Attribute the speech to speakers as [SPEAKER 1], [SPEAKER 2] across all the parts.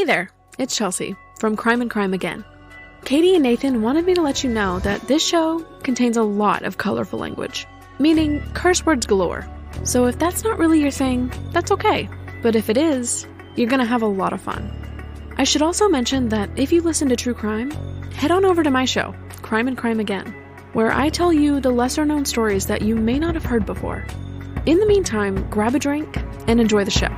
[SPEAKER 1] there, it's Chelsea from Crime and Crime Again. Katie and Nathan wanted me to let you know that this show contains a lot of colorful language, meaning curse words galore. So if that's not really your thing, that's okay. But if it is, you're gonna have a lot of fun. I should also mention that if you listen to true crime, head on over to my show, Crime and Crime Again, where I tell you the lesser-known stories that you may not have heard before. In the meantime, grab a drink and enjoy the show.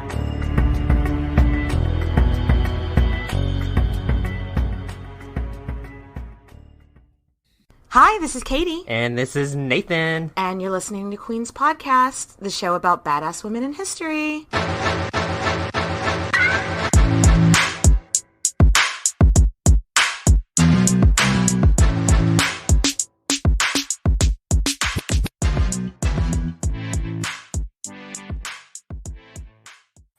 [SPEAKER 2] Hi, this is Katie.
[SPEAKER 3] And this is Nathan.
[SPEAKER 2] And you're listening to Queen's Podcast, the show about badass women in history.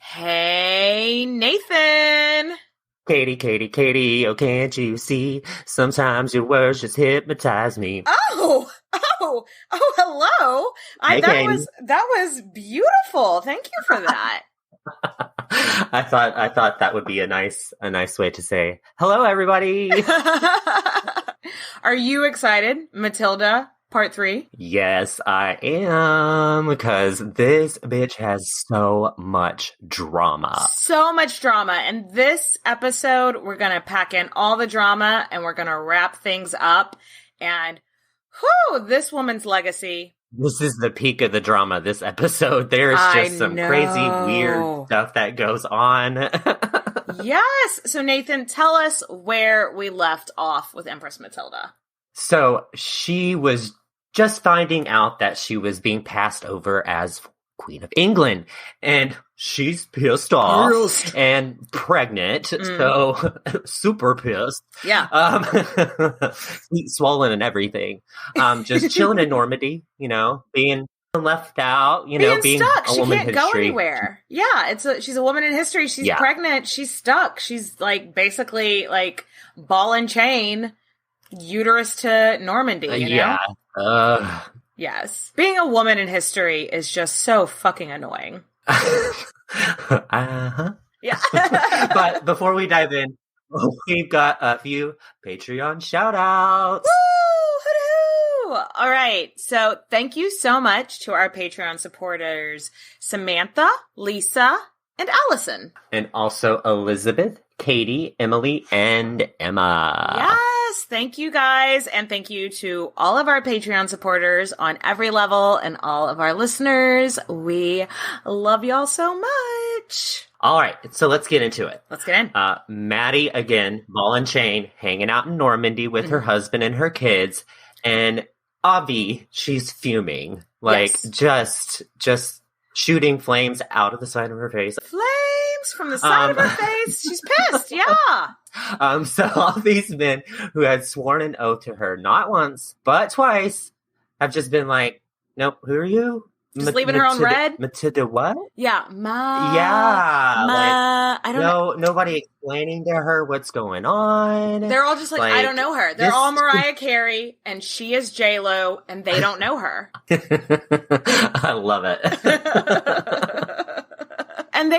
[SPEAKER 2] Hey, Nathan.
[SPEAKER 3] Katie, oh, can't you see? Sometimes your words just hypnotize me.
[SPEAKER 2] Oh, hello. That was beautiful. Thank you for that.
[SPEAKER 3] I thought that would be a nice way to say hello, everybody.
[SPEAKER 2] Are you excited, Matilda? Part 3?
[SPEAKER 3] Yes, I am, because this bitch has so much drama.
[SPEAKER 2] So much drama. And this episode, we're going to pack in all the drama and we're going to wrap things up. And, this woman's legacy.
[SPEAKER 3] This is the peak of the drama, this episode. There's just some crazy, weird stuff that goes on.
[SPEAKER 2] Yes. So, Nathan, tell us where we left off with Empress Matilda.
[SPEAKER 3] So, she was just finding out that she was being passed over as Queen of England, and she's pissed off and pregnant, so super pissed.
[SPEAKER 2] Yeah.
[SPEAKER 3] Swollen and everything. Just chilling in Normandy, being left out, being
[SPEAKER 2] stuck.
[SPEAKER 3] a
[SPEAKER 2] She
[SPEAKER 3] woman
[SPEAKER 2] can't
[SPEAKER 3] in
[SPEAKER 2] go
[SPEAKER 3] history.
[SPEAKER 2] Anywhere. Yeah, she's a woman in history. She's pregnant. She's stuck. She's basically ball and chain, uterus to Normandy. You know? Yes. Being a woman in history is just so fucking annoying.
[SPEAKER 3] Uh-huh.
[SPEAKER 2] Yeah.
[SPEAKER 3] But before we dive in, we've got a few Patreon shout-outs.
[SPEAKER 2] Woo! All right. So thank you so much to our Patreon supporters, Samantha, Lisa, and Allison.
[SPEAKER 3] And also Elizabeth, Katie, Emily, and Emma.
[SPEAKER 2] Yes, thank you guys. And thank you to all of our Patreon supporters on every level and all of our listeners. We love y'all so much.
[SPEAKER 3] All right, so let's get into it.
[SPEAKER 2] Let's get in.
[SPEAKER 3] Maddie, again, ball and chain, hanging out in Normandy with her husband and her kids. And Avi, she's fuming. Just shooting flames out of the side of her face.
[SPEAKER 2] Flames from the side of her face. She's pissed, yeah.
[SPEAKER 3] So all these men who had sworn an oath to her, not once, but twice, have just been like, nope, who are you?
[SPEAKER 2] Just leaving her on red?
[SPEAKER 3] Matilda what?
[SPEAKER 2] Yeah.
[SPEAKER 3] I don't know. Nobody explaining to her what's going on.
[SPEAKER 2] They're all just I don't know her. They're all Mariah Carey, and she is J-Lo, and they don't know her.
[SPEAKER 3] I love it.
[SPEAKER 2] And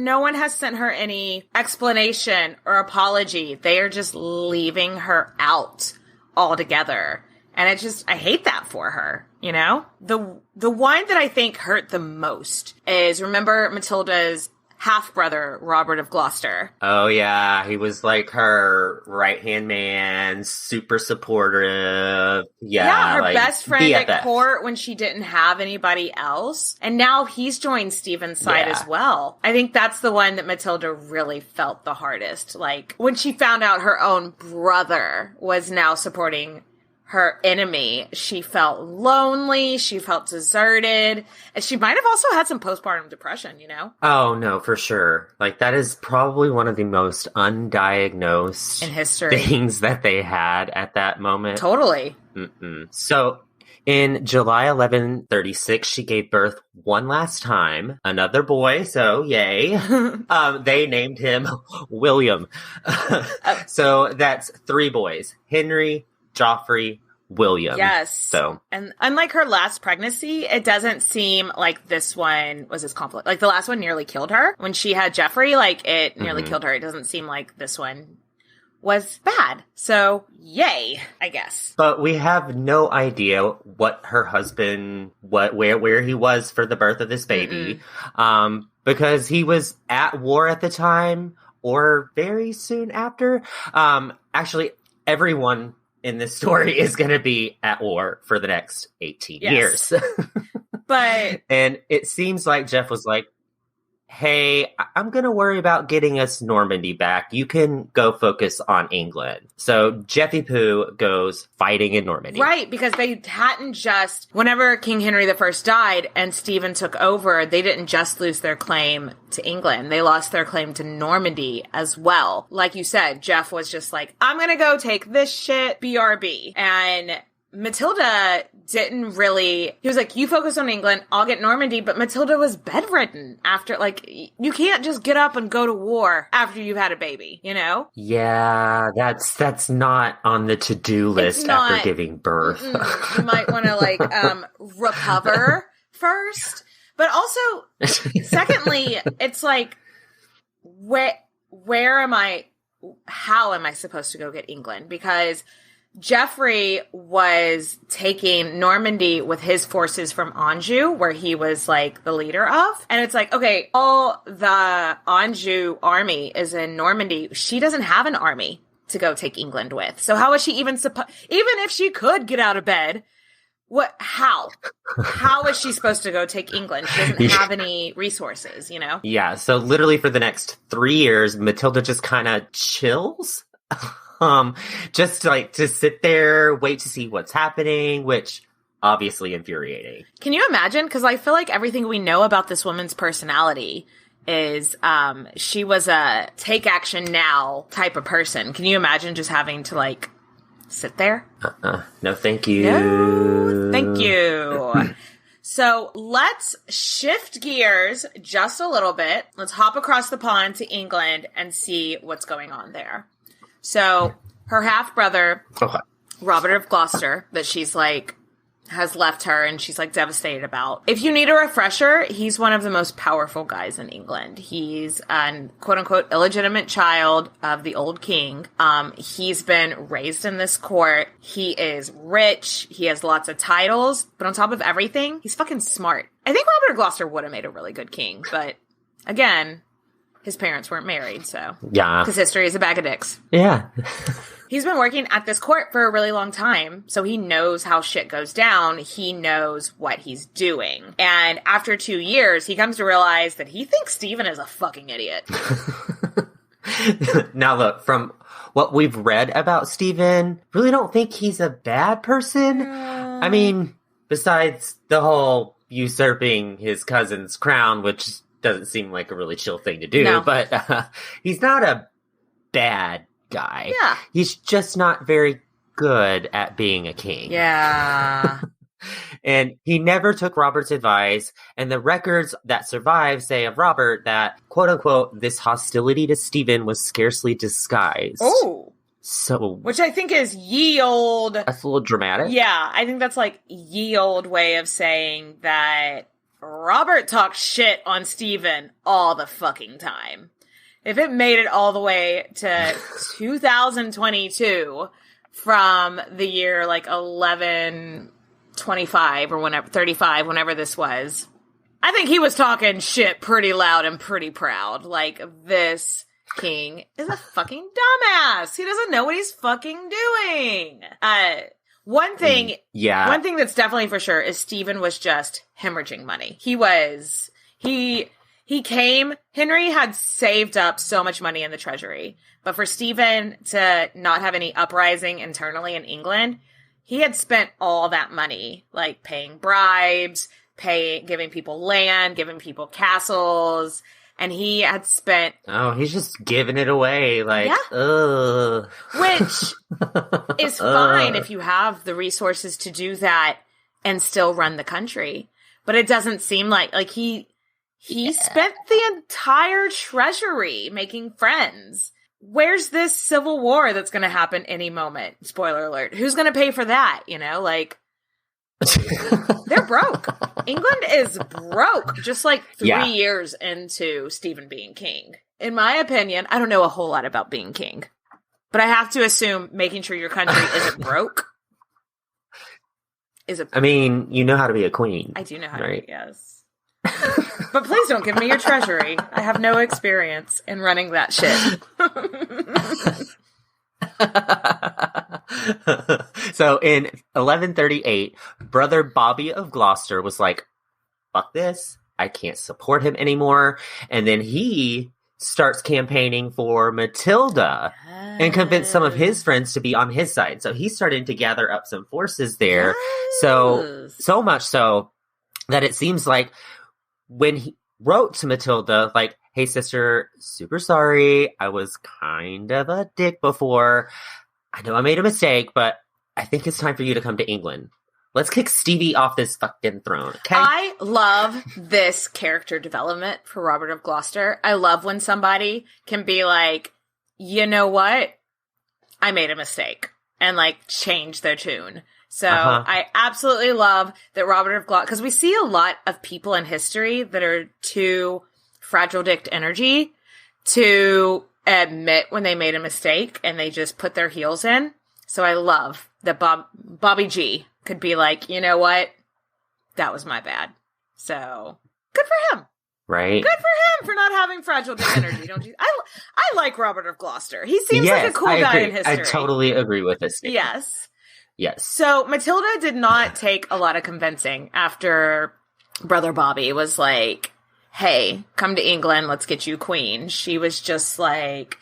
[SPEAKER 2] no one has sent her any explanation or apology. They are just leaving her out altogether. And I hate that for her, The one that I think hurt the most is, remember Matilda's half-brother, Robert of Gloucester?
[SPEAKER 3] Oh, yeah. He was her right-hand man, super supportive.
[SPEAKER 2] Yeah, her best friend BFF. At court when she didn't have anybody else. And now he's joined Stephen's side as well. I think that's the one that Matilda really felt the hardest. When she found out her own brother was now supporting her enemy, she felt lonely, she felt deserted, and she might have also had some postpartum depression,
[SPEAKER 3] Oh, no, for sure. That is probably one of the most undiagnosed
[SPEAKER 2] in history
[SPEAKER 3] things that they had at that moment.
[SPEAKER 2] Totally.
[SPEAKER 3] So, in July 1136, she gave birth one last time, another boy, so yay. They named him William. So that's 3 boys, Henry, Joffrey, William.
[SPEAKER 2] Yes.
[SPEAKER 3] So,
[SPEAKER 2] and unlike her last pregnancy, it doesn't seem like this one was as conflict. Like the last one nearly killed her when she had Jeffrey. Like it nearly killed her. It doesn't seem like this one was bad. So yay, I guess.
[SPEAKER 3] But we have no idea what her husband, where he was for the birth of this baby, because he was at war at the time or very soon after. Actually, everyone in this story is going to be at war for the next 18 years. And it seems like Jeff was like, hey, I'm going to worry about getting us Normandy back. You can go focus on England. So Jeffy Pooh goes fighting in Normandy.
[SPEAKER 2] Right, because they hadn't just, whenever King Henry I died and Stephen took over, they didn't just lose their claim to England. They lost their claim to Normandy as well. Like you said, Jeff was just like, I'm going to go take this shit, BRB. And Matilda didn't really, he was like, you focus on England, I'll get Normandy, but Matilda was bedridden after, like, you can't just get up and go to war after you've had a baby, you know?
[SPEAKER 3] Yeah, that's not on the to-do list after giving birth.
[SPEAKER 2] You might want to, like, recover first. But also, secondly, it's like, how am I supposed to go get England? Because Geoffrey was taking Normandy with his forces from Anjou, where he was, like, the leader of. And it's like, okay, all the Anjou army is in Normandy. She doesn't have an army to go take England with. So how is she even even if she could get out of bed, how is she supposed to go take England? She doesn't have any resources, you know?
[SPEAKER 3] Yeah, so literally for the next 3 years, Matilda just kind of chills. Just like to sit there, wait to see what's happening, which obviously infuriating.
[SPEAKER 2] Can you imagine? Because I feel like everything we know about this woman's personality is she was a take action now type of person. Can you imagine just having to, like, sit there?
[SPEAKER 3] No, thank you.
[SPEAKER 2] No, thank you. So let's shift gears just a little bit. Let's hop across the pond to England and see what's going on there. So her half-brother, Robert of Gloucester, that she's like, has left her and she's like devastated about. If you need a refresher, he's one of the most powerful guys in England. He's an quote-unquote illegitimate child of the old king. He's been raised in this court. He is rich. He has lots of titles. But on top of everything, he's fucking smart. I think Robert of Gloucester would have made a really good king. But again, his parents weren't married, so.
[SPEAKER 3] Yeah.
[SPEAKER 2] Because history is a bag of dicks.
[SPEAKER 3] Yeah.
[SPEAKER 2] He's been working at this court for a really long time, so he knows how shit goes down. He knows what he's doing. And after 2 years, he comes to realize that he thinks Stephen is a fucking idiot.
[SPEAKER 3] Now look, from what we've read about Stephen, really don't think he's a bad person. I mean, besides the whole usurping his cousin's crown, which doesn't seem like a really chill thing to do, but he's not a bad guy.
[SPEAKER 2] Yeah.
[SPEAKER 3] He's just not very good at being a king.
[SPEAKER 2] Yeah.
[SPEAKER 3] And he never took Robert's advice, and the records that survive say of Robert that, quote unquote, this hostility to Stephen was scarcely disguised.
[SPEAKER 2] Oh.
[SPEAKER 3] So.
[SPEAKER 2] Which I think is ye old.
[SPEAKER 3] That's a little dramatic.
[SPEAKER 2] Yeah, I think that's like ye old way of saying that Robert talked shit on Stephen all the fucking time. If it made it all the way to 2022 from the year like 1125 or whenever, 35, whenever this was, I think he was talking shit pretty loud and pretty proud. Like, this king is a fucking dumbass. He doesn't know what he's fucking doing. One thing that's definitely for sure is Stephen was just hemorrhaging money. Henry had saved up so much money in the treasury, but for Stephen to not have any uprising internally in England, he had spent all that money, like paying bribes, giving people land, giving people castles, and he had spent...
[SPEAKER 3] Oh, he's just giving it away, like,
[SPEAKER 2] Which is fine if you have the resources to do that and still run the country. But it doesn't seem like he spent the entire treasury making friends where's this civil war that's going to happen any moment? Spoiler alert. Who's going to pay for that? You know, like, they're broke. England is broke, just like 3 years into Stephen being king. In my opinion, I don't know a whole lot about being king, but I have to assume making sure your country isn't broke is a...
[SPEAKER 3] I mean, you know how to be a queen.
[SPEAKER 2] I do know how to be, yes. But please don't give me your treasury. I have no experience in running that shit.
[SPEAKER 3] So in 1138, Brother Bobby of Gloucester was like, fuck this. I can't support him anymore. And then he starts campaigning for Matilda and convinced some of his friends to be on his side. So he's starting to gather up some forces there. Yes. So much so that it seems like when he wrote to Matilda, like, hey, sister, super sorry. I was kind of a dick before. I know I made a mistake, but I think it's time for you to come to England. Let's kick Stevie off this fucking throne, okay?
[SPEAKER 2] I love this character development for Robert of Gloucester. I love when somebody can be like, you know what? I made a mistake. And, like, change their tune. So I absolutely love that Robert of Gloucester, because we see a lot of people in history that are too fragile-dicked energy to admit when they made a mistake and they just put their heels in. So I love that Bobby G could be like, you know what? That was my bad. So good for him.
[SPEAKER 3] Right.
[SPEAKER 2] Good for him for not having fragile dick energy. Don't you? I like Robert of Gloucester. He seems like a cool guy in history.
[SPEAKER 3] I totally agree with this statement.
[SPEAKER 2] Yes. So Matilda did not take a lot of convincing after Brother Bobby was like, hey, come to England. Let's get you queen. She was just like,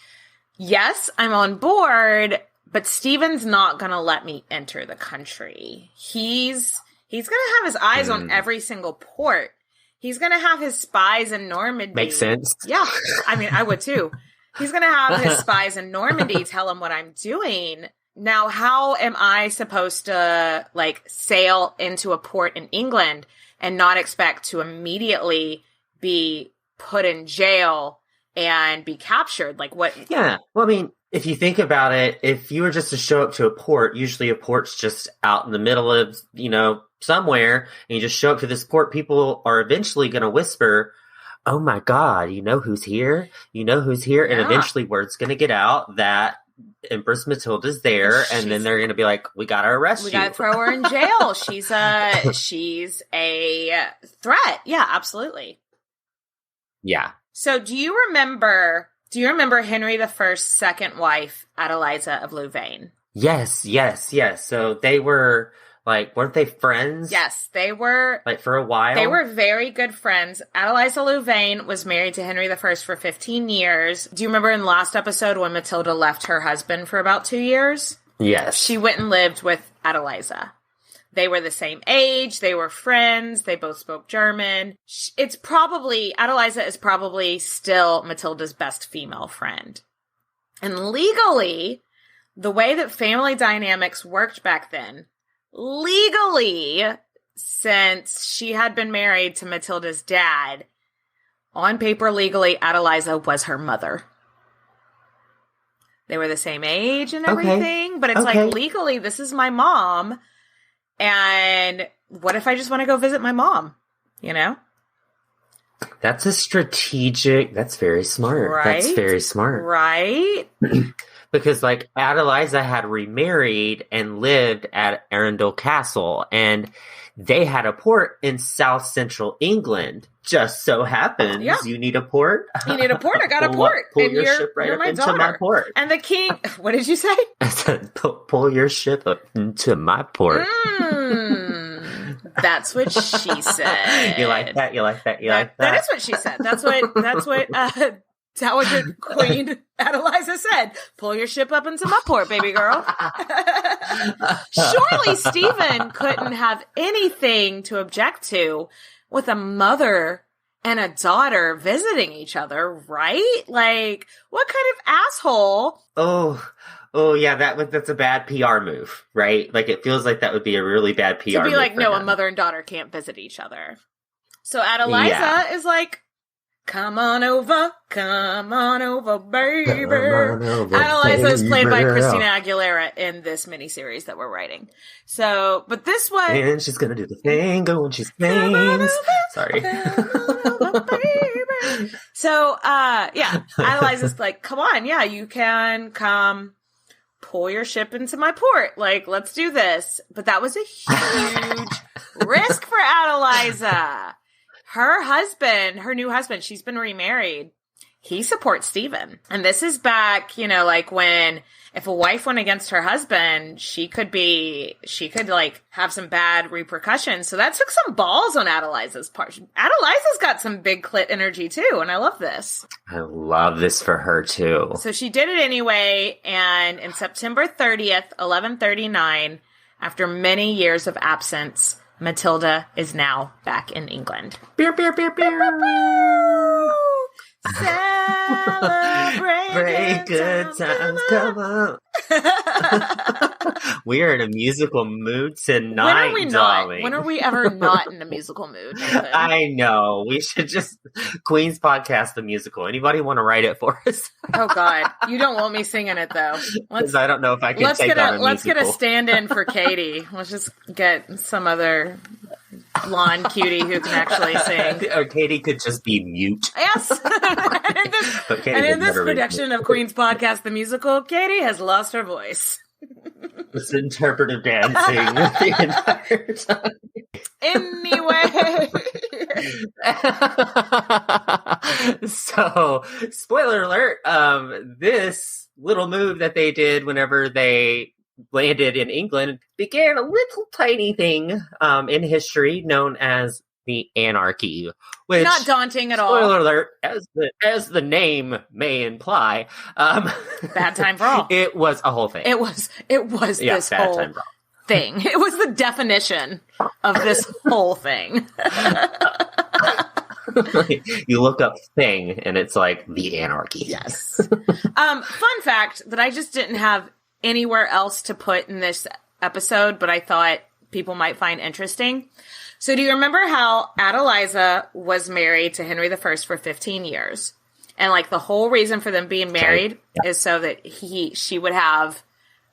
[SPEAKER 2] yes, I'm on board. But Stephen's not going to let me enter the country. He's going to have his eyes on every single port. He's going to have his spies in Normandy.
[SPEAKER 3] Makes sense.
[SPEAKER 2] Yeah. I mean, I would too. He's going to have his spies in Normandy tell him what I'm doing. Now, how am I supposed to, like, sail into a port in England and not expect to immediately be put in jail and be captured? Like, what?
[SPEAKER 3] Yeah. Well, I mean, if you think about it, if you were just to show up to a port, usually a port's just out in the middle of, somewhere, and you just show up to this port, people are eventually going to whisper, oh my God, you know who's here? You know who's here? Yeah. And eventually word's going to get out that Empress Matilda's there, and then they're going to be like, we got to arrest you.
[SPEAKER 2] We got to throw her in jail. She's a threat. Yeah, absolutely.
[SPEAKER 3] Yeah.
[SPEAKER 2] So do you remember Henry I's second wife, Adeliza of Louvain?
[SPEAKER 3] Yes. So they were, like, weren't they friends?
[SPEAKER 2] Yes, they were.
[SPEAKER 3] Like, for a while?
[SPEAKER 2] They were very good friends. Adeliza Louvain was married to Henry I for 15 years. Do you remember in the last episode when Matilda left her husband for about 2 years?
[SPEAKER 3] Yes.
[SPEAKER 2] She went and lived with Adeliza. They were the same age. They were friends. They both spoke German. Adeliza is probably still Matilda's best female friend. And legally, the way that family dynamics worked back then, since she had been married to Matilda's dad, on paper legally, Adeliza was her mother. They were the same age and everything, but it's like, legally, this is my mom. And what if I just want to go visit my mom?
[SPEAKER 3] That's that's very smart.
[SPEAKER 2] Right?
[SPEAKER 3] That's very smart.
[SPEAKER 2] Right?
[SPEAKER 3] Because, like, Adeliza had remarried and lived at Arundel Castle, and they had a port in south central England. Just so happens you need a port.
[SPEAKER 2] You need a port. I got a port.
[SPEAKER 3] Pull your ship right up into my port.
[SPEAKER 2] And the king, what did you say?
[SPEAKER 3] I said, pull your ship up into my port.
[SPEAKER 2] That's what she said.
[SPEAKER 3] You like that?
[SPEAKER 2] That is what she said. That's what Dowager Queen Adeliza said. Pull your ship up into my port, baby girl. Surely Stephen couldn't have anything to object to with a mother and a daughter visiting each other, right? Like, what kind of asshole?
[SPEAKER 3] Oh yeah, that's a bad PR move, right? Like, it feels like that would be a really bad PR move.
[SPEAKER 2] To be like, no, a mother and daughter can't visit each other. So Adeliza is like, Come on over, baby. Adeliza is played by Christina Aguilera in this miniseries that we're writing. So, but this one...
[SPEAKER 3] And she's gonna do the thing when she sings. Sorry.
[SPEAKER 2] So, yeah, Adeliza's like, come on, yeah, you can come pull your ship into my port. Like, let's do this. But that was a huge risk for Adeliza. Her new husband, she's been remarried. He supports Stephen. And this is back, like when, if a wife went against her husband, she could like have some bad repercussions. So that took some balls on Adeliza's part. Adeliza's got some big clit energy too. And I love this.
[SPEAKER 3] I love this for her too.
[SPEAKER 2] So she did it anyway. And in September 30th, 1139, after many years of absence, Matilda is now back in England.
[SPEAKER 3] Beer, beer, beer, beer.
[SPEAKER 2] Celebrate
[SPEAKER 3] good times, come on. We are in a musical mood tonight,
[SPEAKER 2] when are we
[SPEAKER 3] darling.
[SPEAKER 2] Not? When are we ever not in a musical mood, Nathan?
[SPEAKER 3] I know. We should just Queen's Podcast the musical. Anybody want to write it for us?
[SPEAKER 2] Oh God, you don't want me singing it though.
[SPEAKER 3] Because I don't know if I can take on a musical.
[SPEAKER 2] Let's get a stand-in for Katie. Let's just get some other blonde cutie who can actually sing.
[SPEAKER 3] Or Katie could just be mute.
[SPEAKER 2] Yes. And in this production of Queen's Podcast the musical, Katie has lost her voice.
[SPEAKER 3] It's interpretive dancing the entire time.
[SPEAKER 2] Anyway.
[SPEAKER 3] So, spoiler alert, this little move that they did whenever they landed in England began a little tiny thing in history known as the Anarchy, which,
[SPEAKER 2] not daunting at all.
[SPEAKER 3] Spoiler alert, as the name may imply,
[SPEAKER 2] bad time for all.
[SPEAKER 3] It was a whole thing.
[SPEAKER 2] It was this whole thing. It was the definition of this whole thing.
[SPEAKER 3] You look up thing and it's like the Anarchy.
[SPEAKER 2] Yes. Fun fact that I just didn't have anywhere else to put in this episode, but I thought people might find interesting. So do you remember how Adeliza was married to Henry I for 15 years? And like the whole reason for them being married is so that she would have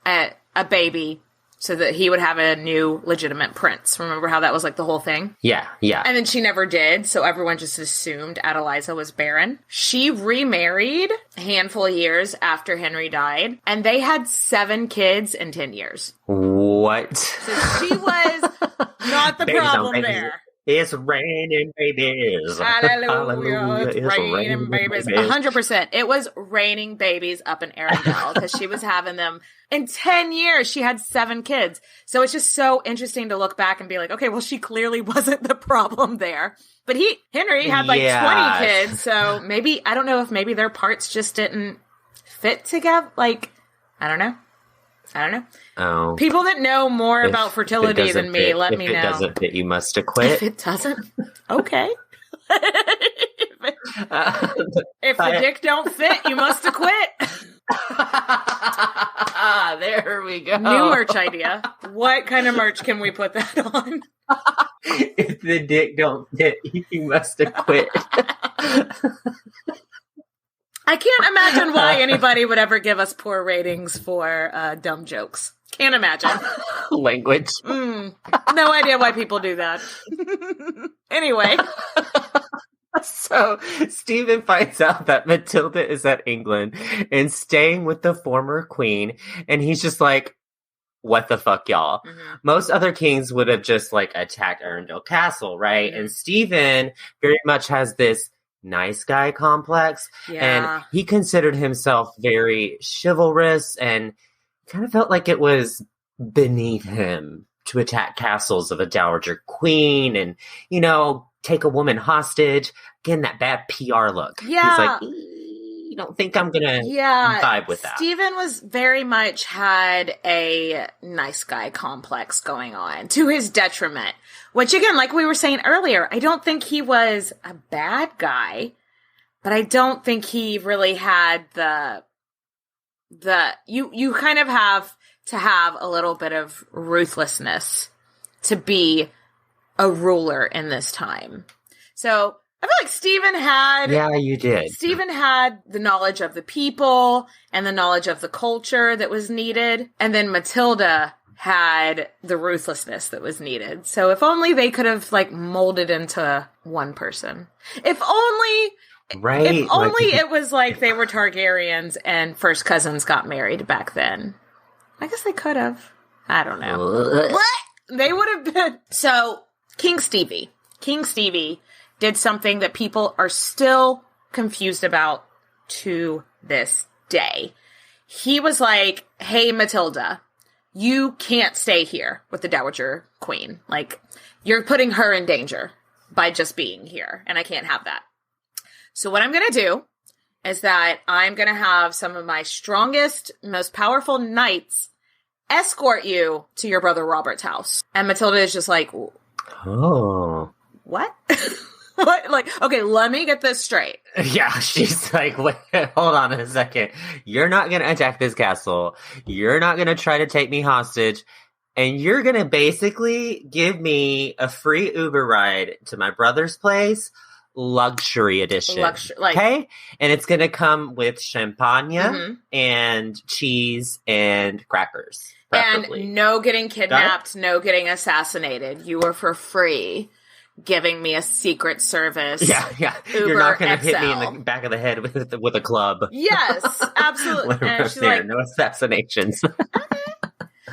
[SPEAKER 2] a baby, so that he would have a new legitimate prince. Remember how that was like the whole thing?
[SPEAKER 3] Yeah.
[SPEAKER 2] And then she never did, so everyone just assumed Adeliza was barren. She remarried a handful of years after Henry died, and they had 7 kids in 10 years.
[SPEAKER 3] What?
[SPEAKER 2] So she was not the problem there.
[SPEAKER 3] It's raining babies.
[SPEAKER 2] Hallelujah. It's raining babies. 100%. It was raining babies up in Arendelle because she was having them in 10 years. She had 7 kids. So it's just so interesting to look back and be like, okay, well, she clearly wasn't the problem there. But Henry had like 20 kids. So maybe, I don't know if maybe their parts just didn't fit together. Like, I don't know.
[SPEAKER 3] Oh.
[SPEAKER 2] People that know more about fertility than me, let me know.
[SPEAKER 3] If it doesn't fit, you must acquit.
[SPEAKER 2] If it doesn't, okay. If the dick don't fit, you must acquit.
[SPEAKER 3] There we go.
[SPEAKER 2] New merch idea. What kind of merch can we put that on?
[SPEAKER 3] If the dick don't fit, you must acquit.
[SPEAKER 2] I can't imagine why anybody would ever give us poor ratings for dumb jokes. Can't imagine.
[SPEAKER 3] Language.
[SPEAKER 2] No idea why people do that. Anyway.
[SPEAKER 3] So, Stephen finds out that Matilda is at England and staying with the former queen, and he's just like, what the fuck, y'all? Mm-hmm. Most other kings would have just, like, attacked Arendelle Castle, right? Mm-hmm. And Stephen very much has this nice guy complex, and he considered himself very chivalrous and kind of felt like it was beneath him to attack castles of a dowager queen and, take a woman hostage. Again, that bad PR look.
[SPEAKER 2] Yeah.
[SPEAKER 3] He's like, you don't think I'm gonna vibe with that.
[SPEAKER 2] Stephen was very much had a nice guy complex going on to his detriment. Which, again, like we were saying earlier, I don't think he was a bad guy, but I don't think he really had you kind of have to have a little bit of ruthlessness to be a ruler in this time. So I feel like Stephen had...
[SPEAKER 3] Yeah, you did.
[SPEAKER 2] Stephen had the knowledge of the people and the knowledge of the culture that was needed. And then Matilda had the ruthlessness that was needed. So if only they could have, like, molded into one person. If only...
[SPEAKER 3] Right.
[SPEAKER 2] If only it was like they were Targaryens and first cousins got married back then. I guess they could have. I don't know. What? They would have been... So, King Stevie did something that people are still confused about to this day. He was like, hey, Matilda, you can't stay here with the Dowager Queen. Like, you're putting her in danger by just being here, and I can't have that. So what I'm going to do is that I'm going to have some of my strongest, most powerful knights escort you to your brother Robert's house. And Matilda is just like,
[SPEAKER 3] oh.
[SPEAKER 2] What? What? Like, okay, let me get this straight.
[SPEAKER 3] Yeah, she's like, wait, hold on a second. You're not going to attack this castle. You're not going to try to take me hostage. And you're going to basically give me a free Uber ride to my brother's place, luxury edition. Okay? And it's going to come with champagne and cheese and crackers. Preferably.
[SPEAKER 2] And no getting kidnapped, no getting assassinated. You are for free. Giving me a secret service.
[SPEAKER 3] Yeah.
[SPEAKER 2] Uber
[SPEAKER 3] You're not going to
[SPEAKER 2] XL.
[SPEAKER 3] hit me in the back of the head with a club.
[SPEAKER 2] Yes, absolutely. And she's like,
[SPEAKER 3] no assassinations.
[SPEAKER 2] Okay.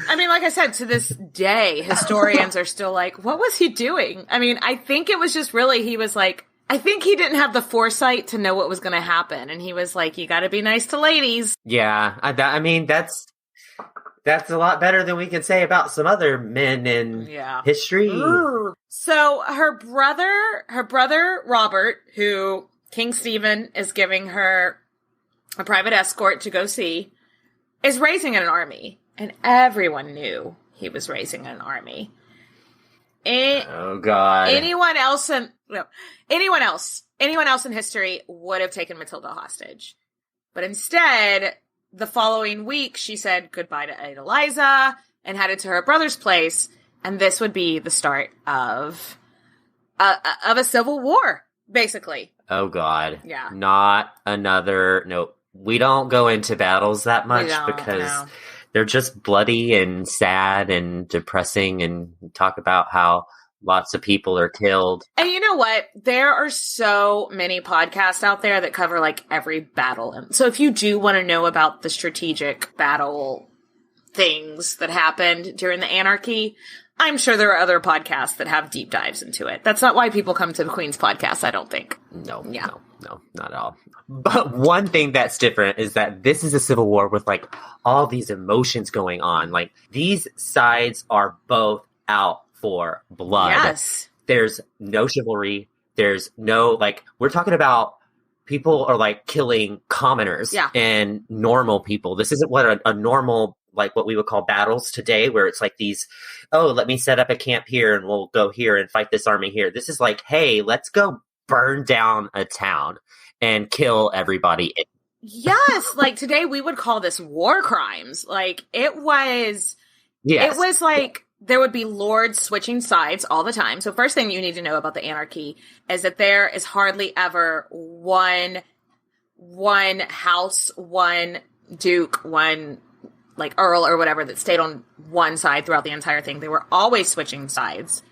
[SPEAKER 2] I mean, like I said, to this day, historians are still like, what was he doing? I mean, I think it was just really, he was like, I think he didn't have the foresight to know what was going to happen. And he was like, you got to be nice to ladies.
[SPEAKER 3] Yeah. I mean, that's a lot better than we can say about some other men in history.
[SPEAKER 2] Ooh. So her brother Robert, who King Stephen is giving her a private escort to go see, is raising an army. And everyone knew he was raising an army.
[SPEAKER 3] Oh God!
[SPEAKER 2] Anyone else in history would have taken Matilda hostage, but instead, the following week, she said goodbye to Adeliza and headed to her brother's place, and this would be the start of a civil war, basically.
[SPEAKER 3] Oh God!
[SPEAKER 2] Yeah,
[SPEAKER 3] not another. No, we don't go into battles that much because. They're just bloody and sad and depressing and talk about how lots of people are killed.
[SPEAKER 2] And you know what? There are so many podcasts out there that cover like every battle. And so if you do want to know about the strategic battle things that happened during the Anarchy, I'm sure there are other podcasts that have deep dives into it. That's not why people come to the Queen's podcast, I don't think.
[SPEAKER 3] No, not at all. But one thing that's different is that this is a civil war with like all these emotions going on. Like these sides are both out for blood.
[SPEAKER 2] Yes.
[SPEAKER 3] There's no chivalry. There's no like, we're talking about people are like killing commoners and normal people. This isn't what a normal, like what we would call battles today, where it's like these, oh, let me set up a camp here and we'll go here and fight this army here. This is like, hey, let's go burn down a town and kill everybody.
[SPEAKER 2] Yes, like today we would call this war crimes. Like it was like there would be lords switching sides all the time. So first thing you need to know about the Anarchy is that there is hardly ever one house, one duke, one like earl or whatever that stayed on one side throughout the entire thing. They were always switching sides.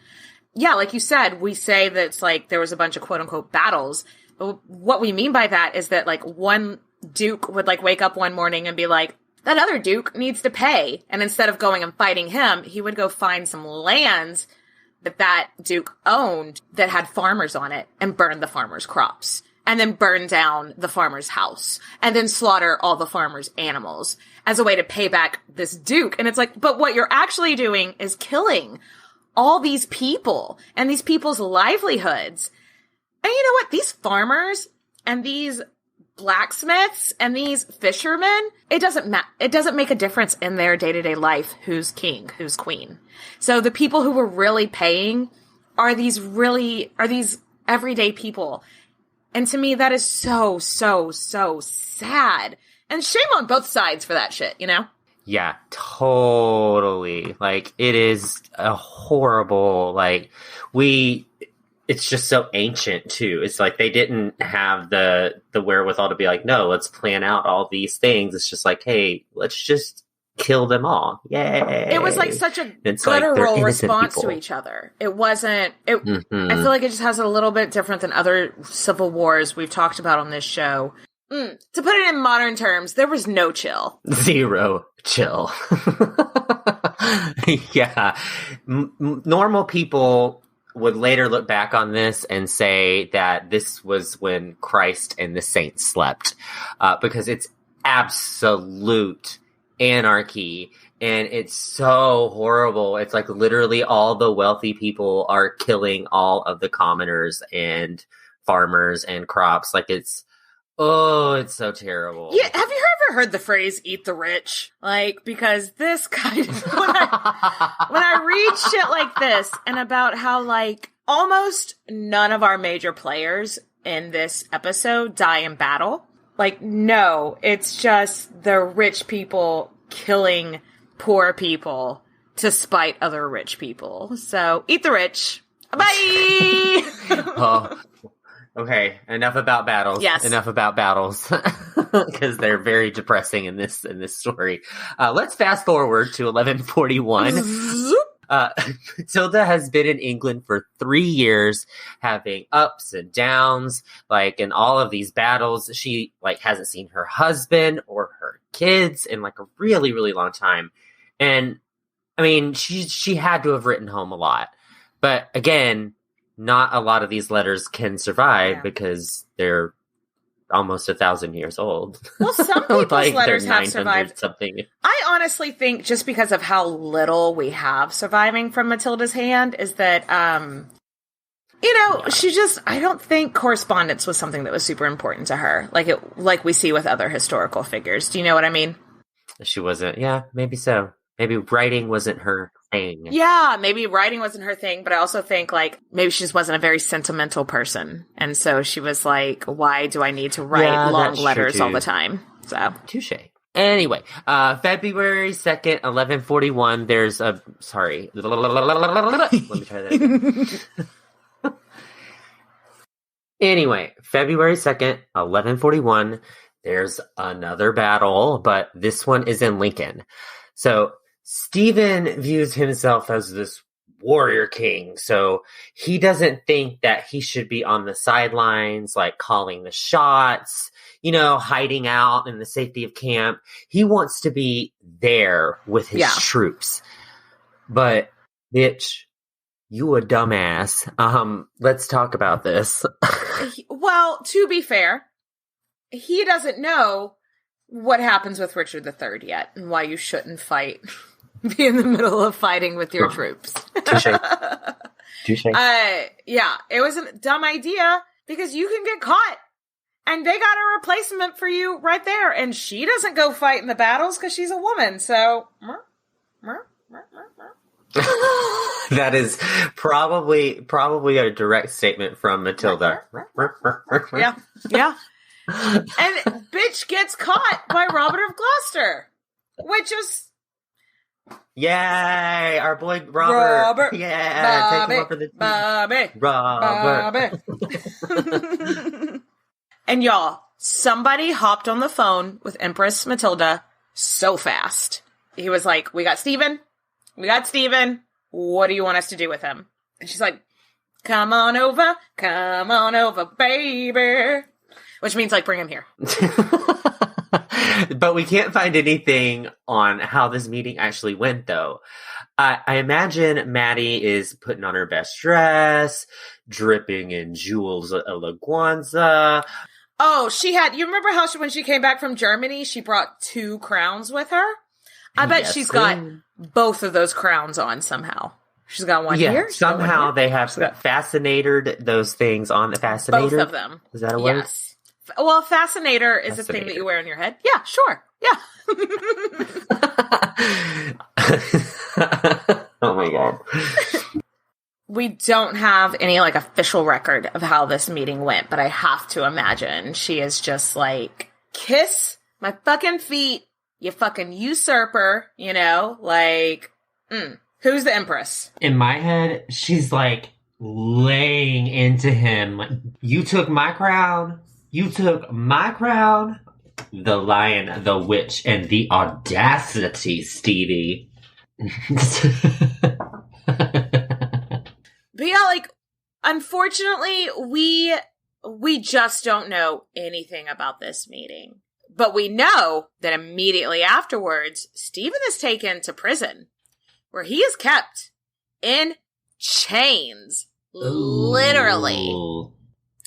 [SPEAKER 2] Yeah, like you said, we say that it's like there was a bunch of quote unquote battles. But what we mean by that is that like one duke would like wake up one morning and be like, that other duke needs to pay. And instead of going and fighting him, he would go find some lands that duke owned that had farmers on it and burn the farmers' crops. And then burn down the farmer's house. And then slaughter all the farmer's animals as a way to pay back this duke. And it's like, but what you're actually doing is killing all these people and these people's livelihoods. And you know what? These farmers and these blacksmiths and these fishermen, it doesn't make a difference in their day-to-day life who's king, who's queen. So the people who were really paying are these everyday people. And to me, that is so, so, so sad. And shame on both sides for that shit, you know?
[SPEAKER 3] Yeah, totally. Like, it is a horrible, like, it's just so ancient too. It's like they didn't have the wherewithal to be like, no, let's plan out all these things. It's just like, hey, let's just kill them all. Yay.
[SPEAKER 2] It was like such a literal response to each other. It wasn't, I feel like it just has a little bit different than other civil wars we've talked about on this show. To put it in modern terms, there was no chill.
[SPEAKER 3] Zero chill. Yeah. Normal people would later look back on this and say that this was when Christ and the saints slept, because it's absolute anarchy and it's so horrible. It's like literally all the wealthy people are killing all of the commoners and farmers and crops. Like it's so terrible.
[SPEAKER 2] Yeah, have you ever heard the phrase "eat the rich"? Like, because this kind of when I read shit like this and about how like almost none of our major players in this episode die in battle. Like, no, it's just the rich people killing poor people to spite other rich people. So, eat the rich. Bye!
[SPEAKER 3] Okay, enough about battles.
[SPEAKER 2] Yes.
[SPEAKER 3] Enough about battles. Because they're very depressing in this story. Let's fast forward to 1141. Matilda has been in England for 3 years, having ups and downs, like in all of these battles. She like hasn't seen her husband or her kids in like a really, really long time. And I mean, she had to have written home a lot. But again, not a lot of these letters can survive because they're almost 1,000 years old.
[SPEAKER 2] Well, some people's like letters have survived.
[SPEAKER 3] Something.
[SPEAKER 2] I honestly think just because of how little we have surviving from Matilda's hand is that, she just, I don't think correspondence was something that was super important to her. Like we see with other historical figures. Do you know what I mean?
[SPEAKER 3] She wasn't. Yeah, maybe so. Maybe writing wasn't her thing.
[SPEAKER 2] Yeah, maybe writing wasn't her thing, but I also think, like, maybe she just wasn't a very sentimental person. And so she was like, why do I need to write long letters all the time? So.
[SPEAKER 3] Touche. Anyway, February 2nd, 1141, there's a... Sorry. Let me try that again. Anyway, February 2nd, 1141, there's another battle, but this one is in Lincoln. So... Stephen views himself as this warrior king, so he doesn't think that he should be on the sidelines, like calling the shots, hiding out in the safety of camp. He wants to be there with his troops. But, bitch, you a dumbass. Let's talk about this.
[SPEAKER 2] Well, to be fair, he doesn't know what happens with Richard III yet and why you shouldn't fight. Be in the middle of fighting with your troops.
[SPEAKER 3] Touche.
[SPEAKER 2] Yeah, it was a dumb idea because you can get caught and they got a replacement for you right there. And she doesn't go fight in the battles because she's a woman. So,
[SPEAKER 3] that is probably a direct statement from Matilda.
[SPEAKER 2] Yeah. And bitch gets caught by Robert of Gloucester, which is...
[SPEAKER 3] Yay! Our boy Robert. Yeah, take him over the
[SPEAKER 2] Robert. And y'all, somebody hopped on the phone with Empress Matilda so fast. He was like, we got Stephen. What do you want us to do with him? And she's like, come on over, baby. Which means, like, bring him here.
[SPEAKER 3] But we can't find anything on how this meeting actually went, though. I imagine Maddie is putting on her best dress, dripping in jewels a la Guanza.
[SPEAKER 2] Oh, you remember how when she came back from Germany, she brought 2 crowns with her? I bet she's got both of those crowns on somehow. She's got one here.
[SPEAKER 3] Somehow they have fascinated those things on the fascinator.
[SPEAKER 2] Both of them.
[SPEAKER 3] Is that a word?
[SPEAKER 2] Yes. Well, fascinator is a thing that you wear on your head. Yeah, sure. Yeah.
[SPEAKER 3] Oh my God.
[SPEAKER 2] We don't have any like official record of how this meeting went, but I have to imagine she is just like, kiss my fucking feet, you fucking usurper, like, who's the Empress?
[SPEAKER 3] In my head, she's like laying into him. Like, you took my crown. You took my crown. The lion, the witch, and the audacity, Stevie.
[SPEAKER 2] But yeah, like, unfortunately, we just don't know anything about this meeting. But we know that immediately afterwards, Stephen is taken to prison, where he is kept in chains.
[SPEAKER 3] Ooh.
[SPEAKER 2] Literally.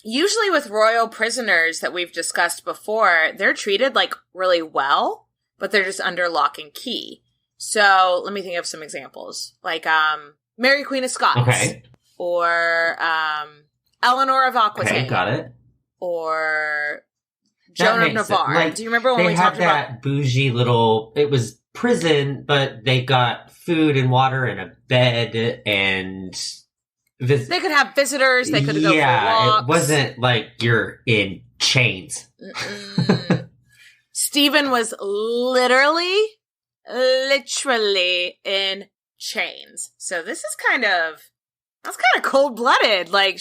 [SPEAKER 2] Usually with royal prisoners that we've discussed before, they're treated, like, really well, but they're just under lock and key. So, let me think of some examples. Like, Mary Queen of Scots.
[SPEAKER 3] Okay.
[SPEAKER 2] Or, Eleanor of Aquitaine.
[SPEAKER 3] Okay, got it.
[SPEAKER 2] Or Joan of Navarre.
[SPEAKER 3] Like,
[SPEAKER 2] do you remember when we talked about...
[SPEAKER 3] They had that bougie little... It was prison, but they got food and water and a bed and...
[SPEAKER 2] They could have visitors. They could go for walks.
[SPEAKER 3] It wasn't like you're in chains.
[SPEAKER 2] Stephen was literally in chains. So that's kind of cold-blooded. Like,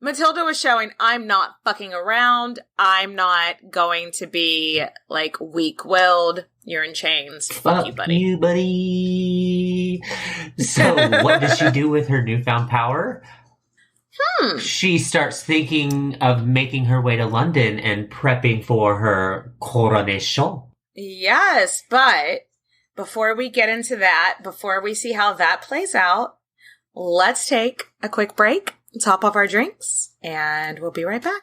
[SPEAKER 2] Matilda was showing, I'm not fucking around. I'm not going to be, like, weak-willed. You're in chains. Fuck you, buddy.
[SPEAKER 3] So, what does she do with her newfound power? She starts thinking of making her way to London and prepping for her coronation.
[SPEAKER 2] Yes, but before we get into that, before we see how that plays out, let's take a quick break, top off our drinks, and we'll be right back.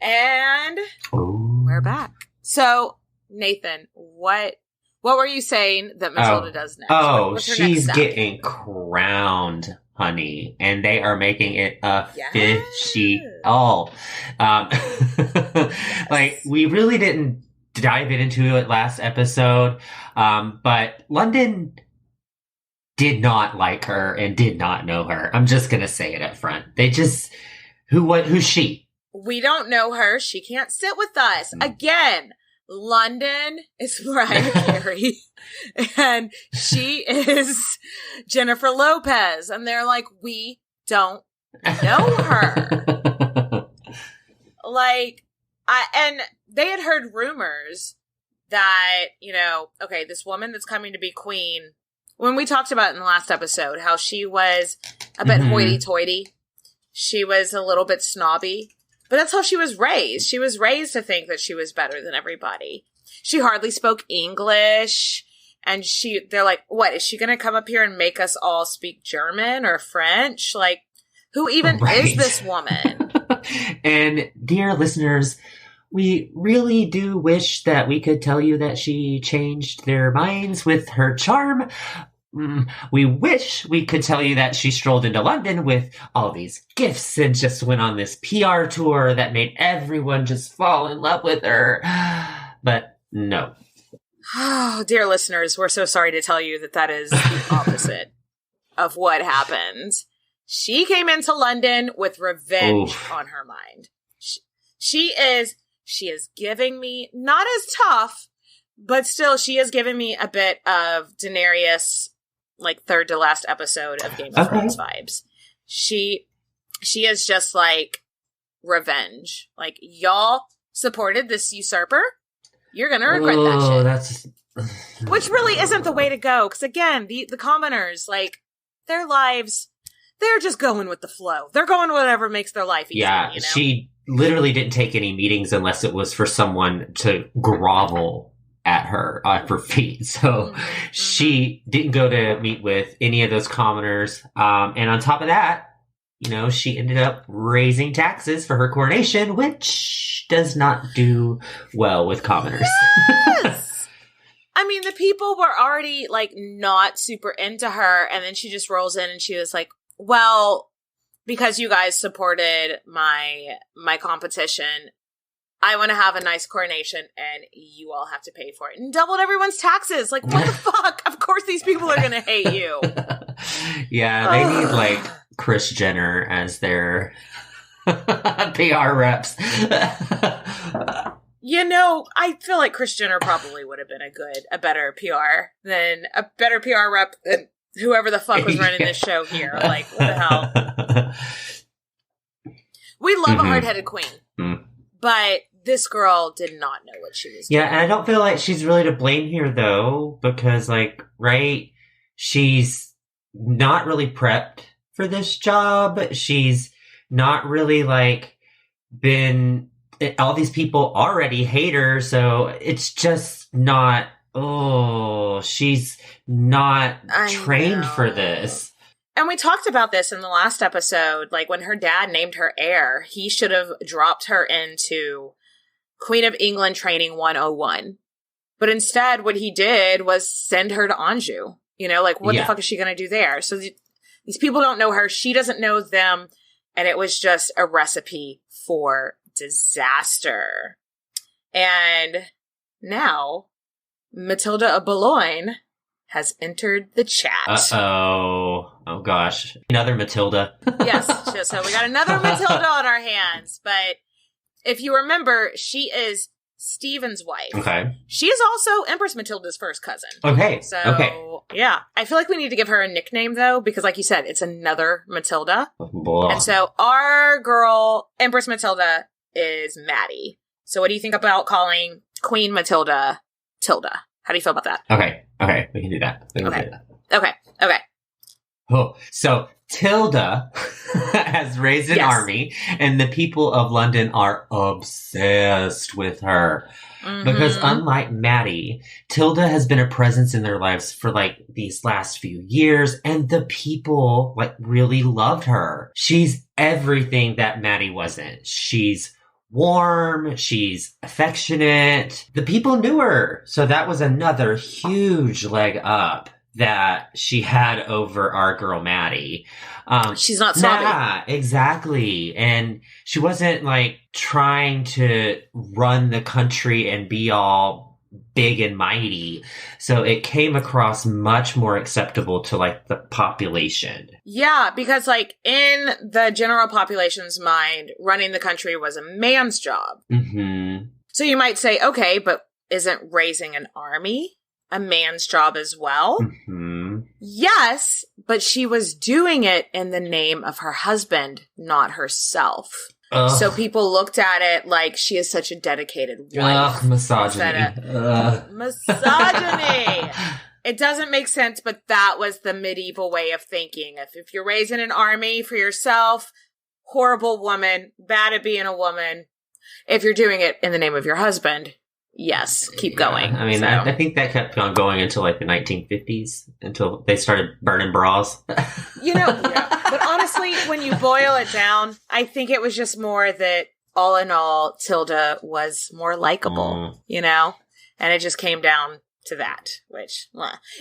[SPEAKER 2] And we're back. So, Nathan, what were you saying that Matilda does next?
[SPEAKER 3] She's getting crowned, honey, and they are making it official. Like, we really didn't dive into it last episode, but London did not like her and did not know her. I'm just gonna say it up front. They just, who's she?
[SPEAKER 2] We don't know her. She can't sit with us. Again, London is Mariah Carey, and she is Jennifer Lopez. And they're like, we don't know her. And they had heard rumors that, this woman that's coming to be queen, when we talked about in the last episode, how she was a bit hoity-toity. She was a little bit snobby. But that's how she was raised. She was raised to think that she was better than everybody. She hardly spoke English. And they're like, what, is she going to come up here and make us all speak German or French? Like, who even is this woman?
[SPEAKER 3] And dear listeners, we really do wish that we could tell you that she changed their minds with her charm. We wish we could tell you that she strolled into London with all these gifts and just went on this PR tour that made everyone just fall in love with her. But no.
[SPEAKER 2] Oh, dear listeners, we're so sorry to tell you that is the opposite of what happened. She came into London with revenge on her mind. She is giving me, not as tough, but still, she is giving me a bit of Daenerys, like, third to last episode of Game of Thrones vibes. She is just, like, revenge. Like, y'all supported this usurper? You're gonna regret that shit. Which really isn't the way to go. Because, again, the commoners, like, their lives, they're just going with the flow. They're going whatever makes their life easy.
[SPEAKER 3] Yeah, she literally didn't take any meetings unless it was for someone to grovel at her feet. So she didn't go to meet with any of those commoners. And on top of that, she ended up raising taxes for her coronation, which does not do well with commoners.
[SPEAKER 2] Yes! I mean, the people were already, like, not super into her, and then she just rolls in and she was like, well, because you guys supported my competition, I want to have a nice coronation, and you all have to pay for it. And doubled everyone's taxes. Like, what the fuck? Of course these people are going to hate you.
[SPEAKER 3] Yeah, they need, like, Kris Jenner as their PR reps.
[SPEAKER 2] You know, I feel like Kris Jenner probably would have been a better PR rep than whoever the fuck was running this show here. Like, what the hell? We love a hard-headed queen, but this girl did not know what she was doing.
[SPEAKER 3] Yeah, and I don't feel like she's really to blame here, though, because, like, right, she's not really prepped for this job. She's not really, like, all these people already hate her, so it's just not, she's not trained for this.
[SPEAKER 2] And we talked about this in the last episode, like when her dad named her heir, he should have dropped her into Queen of England Training 101. But instead, what he did was send her to Anjou. You know, like, what the fuck is she going to do there? So these people don't know her. She doesn't know them. And it was just a recipe for disaster. And now, Matilda of Boulogne has entered the chat.
[SPEAKER 3] Uh-oh. Oh, gosh. Another Matilda.
[SPEAKER 2] Yes. So we got another Matilda on our hands. But if you remember, she is Stephen's wife.
[SPEAKER 3] Okay.
[SPEAKER 2] She is also Empress Matilda's first cousin.
[SPEAKER 3] Okay.
[SPEAKER 2] So, yeah. I feel like we need to give her a nickname, though, because like you said, it's another Matilda.
[SPEAKER 3] Blah.
[SPEAKER 2] And so our girl, Empress Matilda, is Maddie. So what do you think about calling Queen Matilda Tilda? How do you feel about that?
[SPEAKER 3] Okay. We can do that.
[SPEAKER 2] Okay.
[SPEAKER 3] Oh, so Tilda has raised an army, and the people of London are obsessed with her. Mm-hmm. Because unlike Maddie, Tilda has been a presence in their lives for like these last few years, and the people like really loved her. She's everything that Maddie wasn't. She's warm, she's affectionate. The people knew her. So that was another huge leg up that she had over our girl Maddie.
[SPEAKER 2] She's not snobby.
[SPEAKER 3] Yeah, exactly. And she wasn't like trying to run the country and be all big and mighty. So it came across much more acceptable to like the population.
[SPEAKER 2] Yeah, because like in the general population's mind, running the country was a man's job.
[SPEAKER 3] Mm-hmm.
[SPEAKER 2] So you might say, okay, but isn't raising an army a man's job as well?
[SPEAKER 3] Mm-hmm.
[SPEAKER 2] Yes, but she was doing it in the name of her husband, not herself.
[SPEAKER 3] Ugh.
[SPEAKER 2] So people looked at it like she is such a dedicated wife.
[SPEAKER 3] Ugh, misogyny.
[SPEAKER 2] Misogyny! It doesn't make sense, but that was the medieval way of thinking. If you're raising an army for yourself, horrible woman, bad at being a woman. If you're doing it in the name of your husband, yes, keep going.
[SPEAKER 3] I mean, I think that kept on going until like the 1950s, until they started burning bras.
[SPEAKER 2] You know, but honestly, when you boil it down, I think it was just more that all in all, Tilda was more likable, you know? And it just came down to that, which,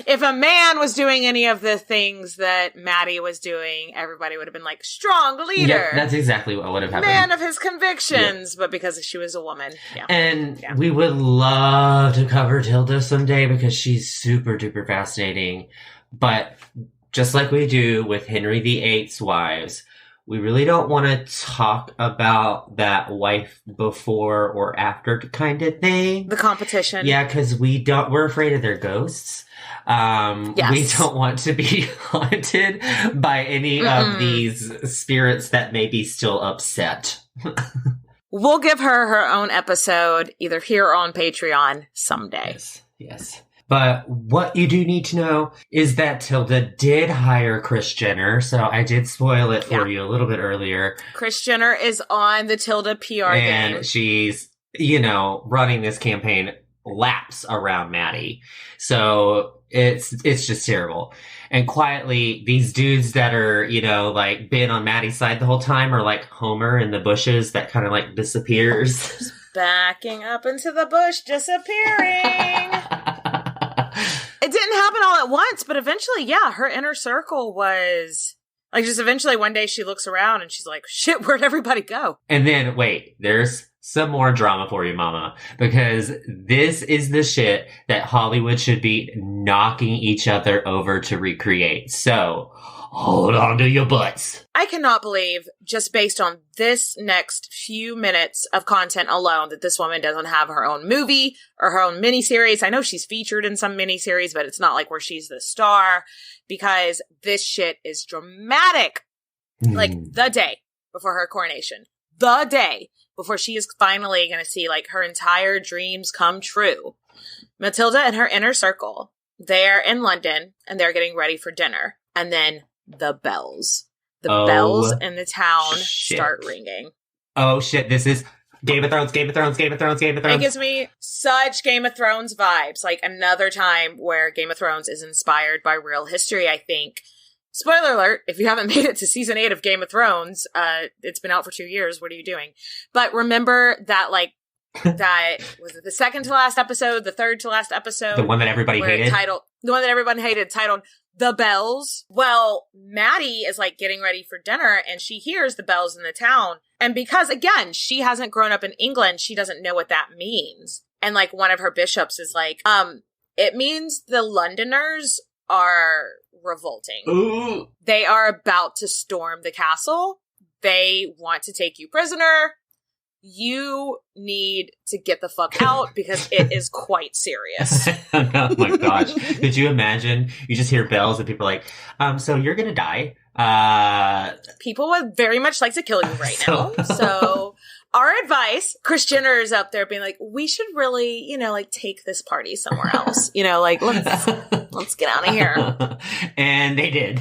[SPEAKER 2] if a man was doing any of the things that Maddie was doing, everybody would have been like, strong leader.
[SPEAKER 3] Yep, that's exactly what would have happened.
[SPEAKER 2] Man of his convictions, but because she was a woman. Yeah.
[SPEAKER 3] And we would love to cover Tilda someday because she's super duper fascinating. But just like we do with Henry VIII's wives, we really don't want to talk about that wife before or after kind of thing.
[SPEAKER 2] The competition.
[SPEAKER 3] Yeah, because we're afraid of their ghosts.
[SPEAKER 2] Yes.
[SPEAKER 3] We don't want to be haunted by any of these spirits that may be still upset.
[SPEAKER 2] We'll give her own episode, either here or on Patreon someday.
[SPEAKER 3] Yes. But what you do need to know is that Tilda did hire Kris Jenner, so I did spoil it for you a little bit earlier.
[SPEAKER 2] Kris Jenner is on the Tilda PR
[SPEAKER 3] and
[SPEAKER 2] game.
[SPEAKER 3] She's, running this campaign laps around Maddie. So it's just terrible. And quietly, these dudes that are, been on Maddie's side the whole time are like Homer in the bushes that kind of like disappears.
[SPEAKER 2] Just backing up into the bush, disappearing. It didn't happen all at once, but eventually, her inner circle was like, just eventually one day she looks around and she's like, shit, where'd everybody go?
[SPEAKER 3] And then, wait, there's some more drama for you, mama, because this is the shit that Hollywood should be knocking each other over to recreate. So hold on to your butts.
[SPEAKER 2] I cannot believe, just based on this next few minutes of content alone, that this woman doesn't have her own movie or her own miniseries. I know she's featured in some miniseries, but it's not like where she's the star, because this shit is dramatic. Like, the day before her coronation, the day before she is finally going to see, like, her entire dreams come true, Matilda and her inner circle, they're in London, and they're getting ready for dinner. And then the bells. The bells in the town start ringing.
[SPEAKER 3] Oh, shit. This is Game of Thrones, Game of Thrones, Game of Thrones, Game of Thrones.
[SPEAKER 2] It gives me such Game of Thrones vibes. Like, another time where Game of Thrones is inspired by real history, I think. Spoiler alert, if you haven't made it to season 8 of Game of Thrones, it's been out for 2 years. What are you doing? But remember that, like, that was it the second to last episode, the third to last episode,
[SPEAKER 3] the one that everybody hated,
[SPEAKER 2] the one that everyone hated, titled "The Bells." Well, Maddie is like getting ready for dinner, and she hears the bells in the town, and because again she hasn't grown up in England, she doesn't know what that means. And like one of her bishops is like, it means the Londoners are revolting. Ooh. They are about to storm the castle. They want to take you prisoner. You need to get the fuck out because it is quite serious.
[SPEAKER 3] Oh my gosh. Could you imagine? You just hear bells and people are like, so you're gonna die.
[SPEAKER 2] People would very much like to kill you right now. So our advice, Kris Jenner is up there being like, we should really, like take this party somewhere else. Like let's get out of here.
[SPEAKER 3] And they did.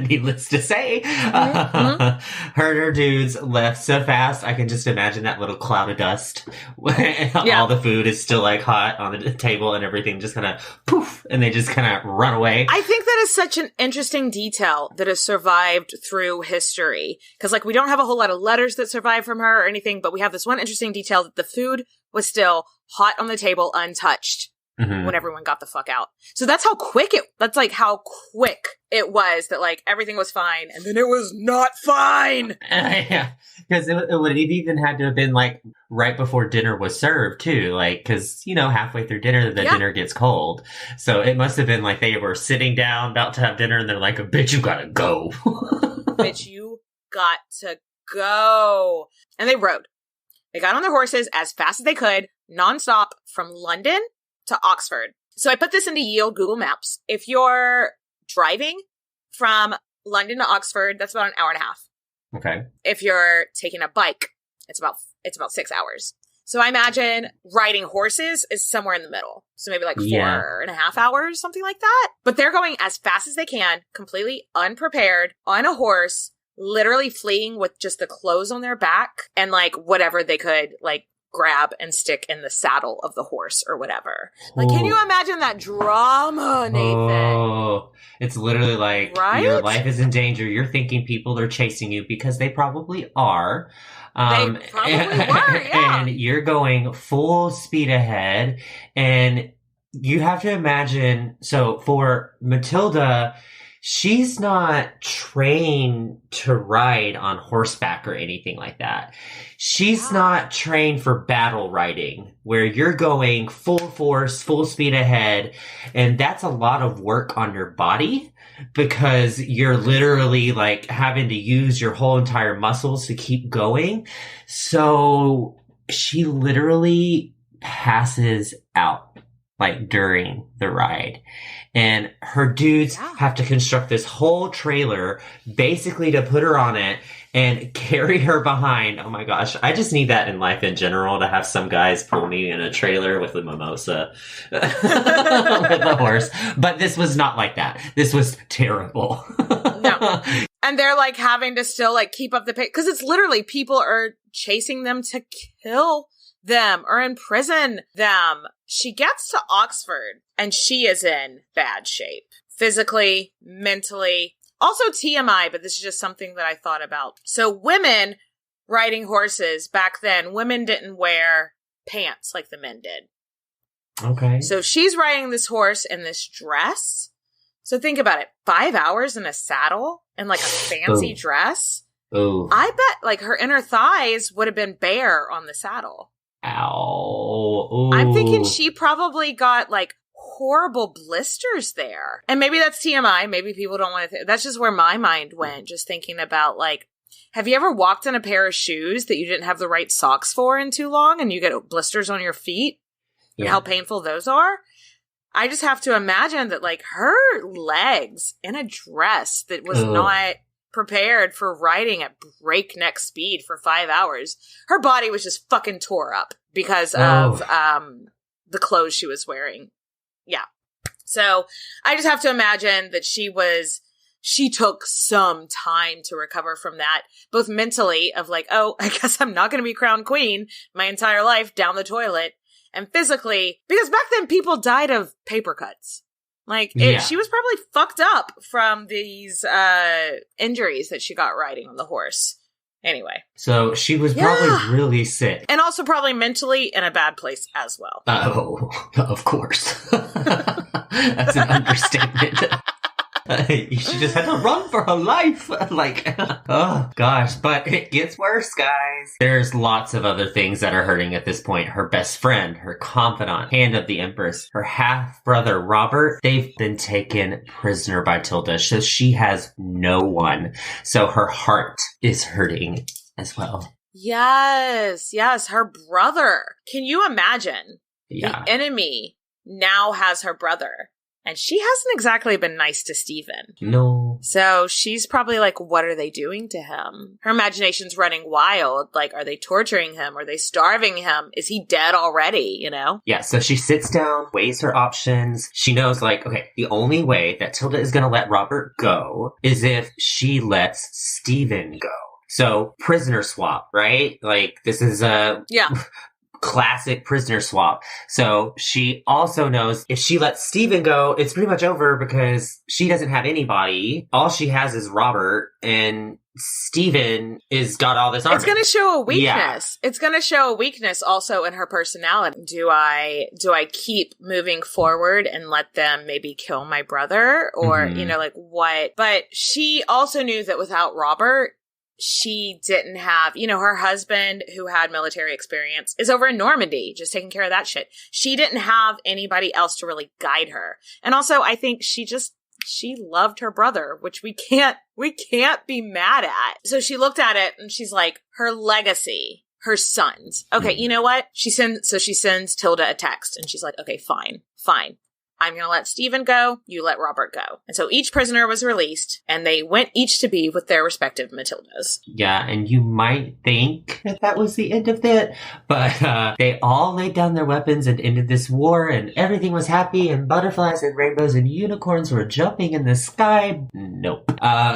[SPEAKER 3] Needless to say, herder dudes left so fast. I can just imagine that little cloud of dust. All the food is still like hot on the table and everything just kind of poof, and they just kind of run away.
[SPEAKER 2] I think that is such an interesting detail that has survived through history. Because like we don't have a whole lot of letters that survive from her or anything, but we have this one interesting detail that the food was still hot on the table, untouched when everyone got the fuck out. So that's how quick how quick it was that like everything was fine and then it was not fine.
[SPEAKER 3] Yeah. Because it would have even had to have been like right before dinner was served too. Like, because, halfway through dinner, the dinner gets cold. So it must have been like they were sitting down about to have dinner and they're like, bitch, you gotta go.
[SPEAKER 2] Bitch, you got to go. And they rode. They got on their horses as fast as they could, nonstop, from London to Oxford. So I put this into Yield Google Maps. If you're driving from London to Oxford, that's about an hour and a half.
[SPEAKER 3] Okay.
[SPEAKER 2] If you're taking a bike, it's about 6 hours. So I imagine riding horses is somewhere in the middle. So maybe like 4.5 hours, something like that. But they're going as fast as they can, completely unprepared, on a horse, literally fleeing with just the clothes on their back and like whatever they could like grab and stick in the saddle of the horse or whatever. Like, can you imagine that drama, Nathan?
[SPEAKER 3] Oh, it's literally like your life is in danger. You're thinking people are chasing you because they probably are.
[SPEAKER 2] They probably were, yeah.
[SPEAKER 3] And you're going full speed ahead. And you have to imagine, so for Matilda, she's not trained to ride on horseback or anything like that. She's not trained for battle riding, where you're going full force, full speed ahead. And that's a lot of work on your body because you're literally like having to use your whole entire muscles to keep going. So she literally passes out like during the ride. And her dudes have to construct this whole trailer basically to put her on it and carry her behind. Oh my gosh. I just need that in life in general, to have some guys pull me in a trailer with a mimosa with a horse. But this was not like that. This was terrible.
[SPEAKER 2] No. And they're like having to still like keep up the pace because it's literally people are chasing them to kill them or imprison them. She gets to Oxford and she is in bad shape. Physically, mentally. Also TMI, but this is just something that I thought about. So women riding horses back then, women didn't wear pants like the men did.
[SPEAKER 3] Okay.
[SPEAKER 2] So she's riding this horse in this dress. So think about it. 5 hours in a saddle and like a fancy dress.
[SPEAKER 3] Oh.
[SPEAKER 2] I bet like her inner thighs would have been bare on the saddle.
[SPEAKER 3] Ow. Ooh.
[SPEAKER 2] I'm thinking she probably got like horrible blisters there. And maybe that's TMI. Maybe people don't want to. That's just where my mind went, just thinking about, like, have you ever walked in a pair of shoes that you didn't have the right socks for in too long and you get blisters on your feet? And how painful those are? I just have to imagine that, like, her legs in a dress that was not prepared for riding at breakneck speed for 5 hours. Her body was just fucking tore up because of the clothes she was wearing. Yeah. So I just have to imagine that she took some time to recover from that, both mentally of like, oh, I guess I'm not going to be crowned queen my entire life down the toilet, and physically, because back then people died of paper cuts. Like, she was probably fucked up from these injuries that she got riding on the horse. Anyway.
[SPEAKER 3] So she was probably really sick.
[SPEAKER 2] And also probably mentally in a bad place as well.
[SPEAKER 3] Oh, of course. That's an understatement. She just had to run for her life. Like, oh gosh, but it gets worse, guys. There's lots of other things that are hurting at this point. Her best friend, her confidant, hand of the Empress, her half-brother Robert, they've been taken prisoner by Tilda, so she has no one. So her heart is hurting as well.
[SPEAKER 2] Yes, her brother. Can you imagine? The enemy now has her brother. And she hasn't exactly been nice to Stephen.
[SPEAKER 3] No.
[SPEAKER 2] So she's probably like, what are they doing to him? Her imagination's running wild. Like, are they torturing him? Are they starving him? Is he dead already, you know?
[SPEAKER 3] Yeah, so she sits down, weighs her options. She knows, like, okay, the only way that Tilda is going to let Robert go is if she lets Stephen go. So, prisoner swap, right? Like, this is a...
[SPEAKER 2] Yeah.
[SPEAKER 3] Classic prisoner swap. So she also knows if she lets Stephen go, it's pretty much over because she doesn't have anybody. All she has is Robert, and Stephen is got all this army.
[SPEAKER 2] It's going to show a weakness. Yeah. It's going to show a weakness also in her personality. Do I keep moving forward and let them maybe kill my brother, or you know, like what? But she also knew that without Robert, she didn't have, you know, her husband who had military experience is over in Normandy, just taking care of that shit. She didn't have anybody else to really guide her. And also, I think she loved her brother, which we can't be mad at. So she looked at it and she's like, her legacy, her sons. Okay, you know what? She sends Tilda a text and she's like, okay, fine. I'm going to let Stephen go. You let Robert go. And so each prisoner was released, and they went each to be with their respective Matildas.
[SPEAKER 3] Yeah, and you might think that was the end of it, but they all laid down their weapons and ended this war, and everything was happy, and butterflies and rainbows and unicorns were jumping in the sky. Nope.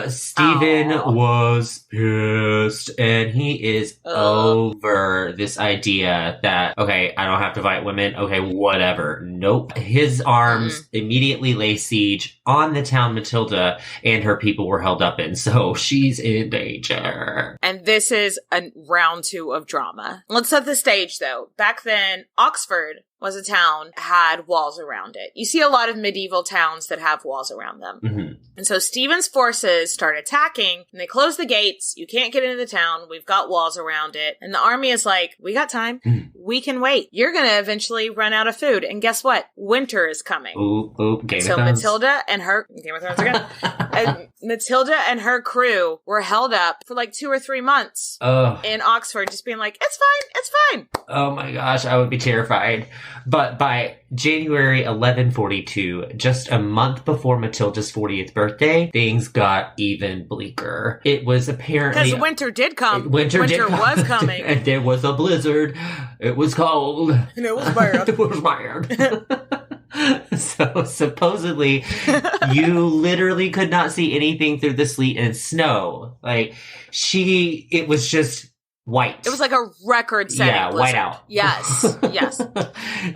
[SPEAKER 3] Stephen was pissed, and he is over this idea that, okay, I don't have to fight women. Okay, whatever. Nope. His arms immediately lay siege on the town Matilda and her people were held up in, so she's in danger.
[SPEAKER 2] And this is a round 2 of drama. Let's set the stage, though. Back then, Oxford was a town, had walls around it. You see a lot of medieval towns that have walls around them. Mm-hmm. And so Stephen's forces start attacking, and they close the gates. You can't get into the town. We've got walls around it. And the army is like, we got time. We can wait. You're going to eventually run out of food. And guess what? Winter is coming.
[SPEAKER 3] Game of Thrones.
[SPEAKER 2] Matilda and her... Game of Thrones again. And Matilda and her crew were held up for like 2 or 3 months in Oxford, just being like, it's fine.
[SPEAKER 3] Oh my gosh, I would be terrified. But by January 1142, just a month before Matilda's 40th birthday, things got even bleaker. It was apparently...
[SPEAKER 2] Because winter did come. Winter was coming.
[SPEAKER 3] And there was a blizzard. It was cold.
[SPEAKER 2] And it was bad.
[SPEAKER 3] It was bad. So supposedly, you literally could not see anything through the sleet and snow. Like, it was just... white.
[SPEAKER 2] It was like a record-setting blizzard.
[SPEAKER 3] White out.
[SPEAKER 2] Yes.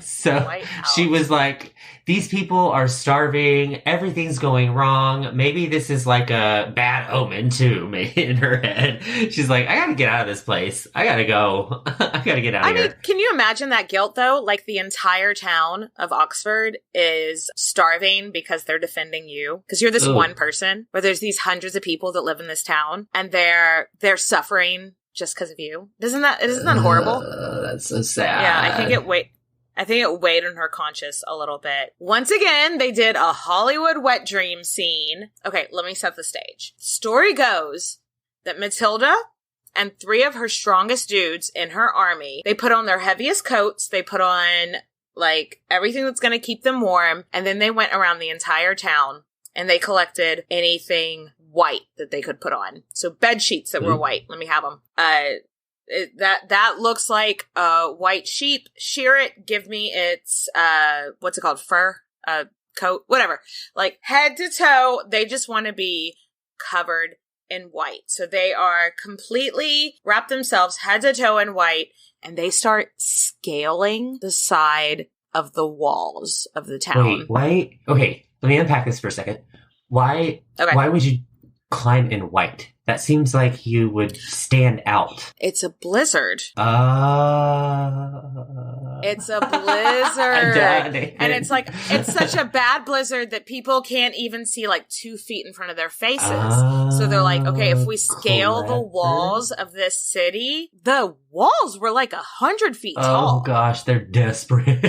[SPEAKER 3] So she was like, these people are starving. Everything's going wrong. Maybe this is like a bad omen too, maybe in her head. She's like, I gotta get out of this place. I gotta go. I gotta get out of here. I mean,
[SPEAKER 2] can you imagine that guilt though? Like the entire town of Oxford is starving because they're defending you. Because you're this one person, but there's these hundreds of people that live in this town and they're suffering just because of you. Isn't that horrible?
[SPEAKER 3] That's so sad.
[SPEAKER 2] Yeah, I think it weighed on her conscience a little bit. Once again, they did a Hollywood wet dream scene. Okay, let me set the stage. Story goes that Matilda and 3 of her strongest dudes in her army, they put on their heaviest coats, they put on, like, everything that's going to keep them warm, and then they went around the entire town, and they collected anything white that they could put on. So bed sheets that were white. Let me have them. That looks like a white sheep. Shear it. Give me its, what's it called? Fur? Coat? Whatever. Like, head to toe, they just want to be covered in white. So they are completely wrapped themselves head to toe in white, and they start scaling the side of the walls of the town.
[SPEAKER 3] Wait, why? Okay, let me unpack this for a second. Why would you climb in white? That seems like you would stand out.
[SPEAKER 2] It's a blizzard. It's a blizzard. And it's like, it's such a bad blizzard that people can't even see like 2 feet in front of their faces. So they're like, okay, if we scale the walls of this city, the walls were like 100 feet tall.
[SPEAKER 3] Oh gosh, they're desperate.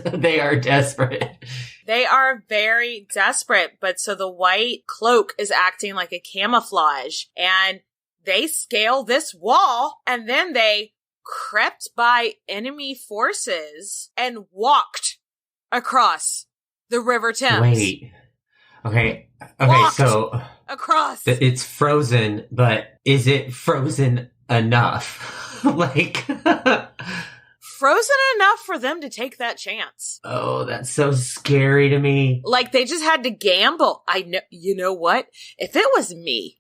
[SPEAKER 3] They are desperate.
[SPEAKER 2] They are very desperate, but so the white cloak is acting like a camouflage, and they scale this wall, and then they crept by enemy forces and walked across the River Thames.
[SPEAKER 3] Wait. Okay, so
[SPEAKER 2] across.
[SPEAKER 3] It's frozen, but is it frozen enough? Like...
[SPEAKER 2] Frozen enough for them to take that chance.
[SPEAKER 3] Oh, that's so scary to me.
[SPEAKER 2] Like, they just had to gamble. I know, you know what? If it was me,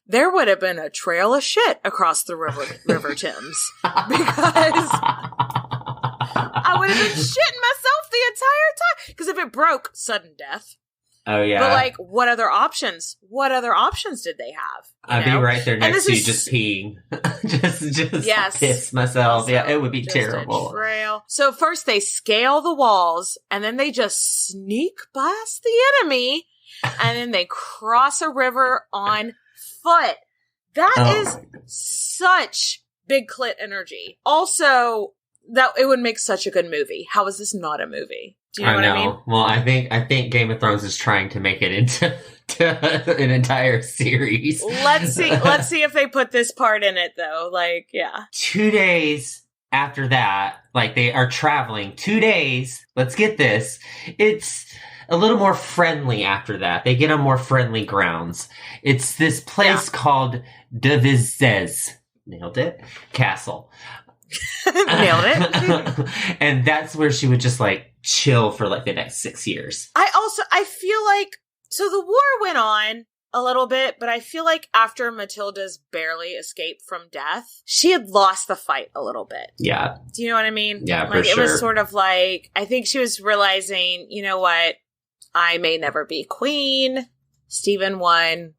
[SPEAKER 2] there would have been a trail of shit across the River Thames. Because I would have been shitting myself the entire time. Because if it broke, sudden death.
[SPEAKER 3] Oh, yeah.
[SPEAKER 2] But, like, what other options? What other options did they have?
[SPEAKER 3] I'd be right there next to you just peeing. just piss myself. Also, yeah, it would be terrible.
[SPEAKER 2] So first they scale the walls, and then they just sneak past the enemy, and then they cross a river on foot. That is such big clit energy. Also, that it would make such a good movie. How is this not a movie? Do you know what I mean?
[SPEAKER 3] Well, I think Game of Thrones is trying to make it into an entire series.
[SPEAKER 2] Let's see if they put this part in it, though. Like, yeah.
[SPEAKER 3] 2 days after that, like, they are traveling. 2 days. Let's get this. It's a little more friendly after that. They get on more friendly grounds. It's this place called Devizes. Nailed it. Castle.
[SPEAKER 2] Nailed it.
[SPEAKER 3] And that's where she would just, like, chill for, like, the next 6 years.
[SPEAKER 2] I feel like, so the war went on a little bit, but I feel like after Matilda's barely escaped from death, she had lost the fight a little bit.
[SPEAKER 3] Yeah.
[SPEAKER 2] Do you know what I mean?
[SPEAKER 3] Yeah,
[SPEAKER 2] like,
[SPEAKER 3] for sure.
[SPEAKER 2] It was sort of like, I think she was realizing, you know what? I may never be queen. Stephen won.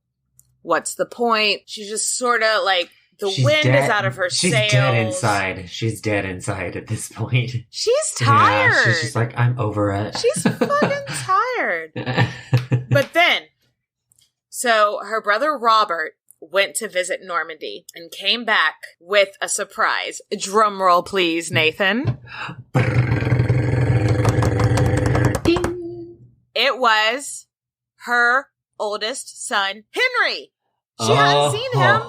[SPEAKER 2] What's the point? She's just sort of like, She's wind
[SPEAKER 3] dead.
[SPEAKER 2] Is out of her sails.
[SPEAKER 3] She's dead inside. She's dead inside at this point.
[SPEAKER 2] She's tired.
[SPEAKER 3] Yeah, she's just like, I'm over it.
[SPEAKER 2] She's fucking tired. But then, so her brother Robert went to visit Normandy and came back with a surprise. Drum roll, please, Nathan. Ding. It was her oldest son, Henry. She hadn't seen him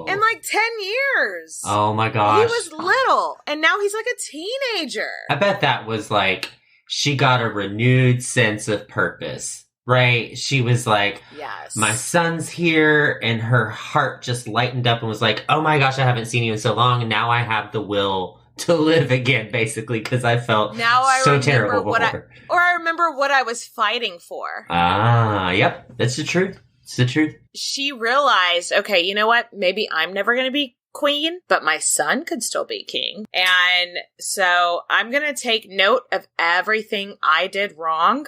[SPEAKER 2] in like 10 years.
[SPEAKER 3] Oh my gosh.
[SPEAKER 2] He was little, and now he's like a teenager.
[SPEAKER 3] I bet that was like, she got a renewed sense of purpose, right? She was like,
[SPEAKER 2] yes,
[SPEAKER 3] my son's here, and her heart just lightened up and was like, oh my gosh, I haven't seen you in so long, and now I have the will to live again, basically, because I felt so terrible before.
[SPEAKER 2] I remember what I was fighting for.
[SPEAKER 3] Yep, that's the truth. It's the truth.
[SPEAKER 2] She realized, okay, you know what? Maybe I'm never going to be queen, but my son could still be king. And so I'm going to take note of everything I did wrong,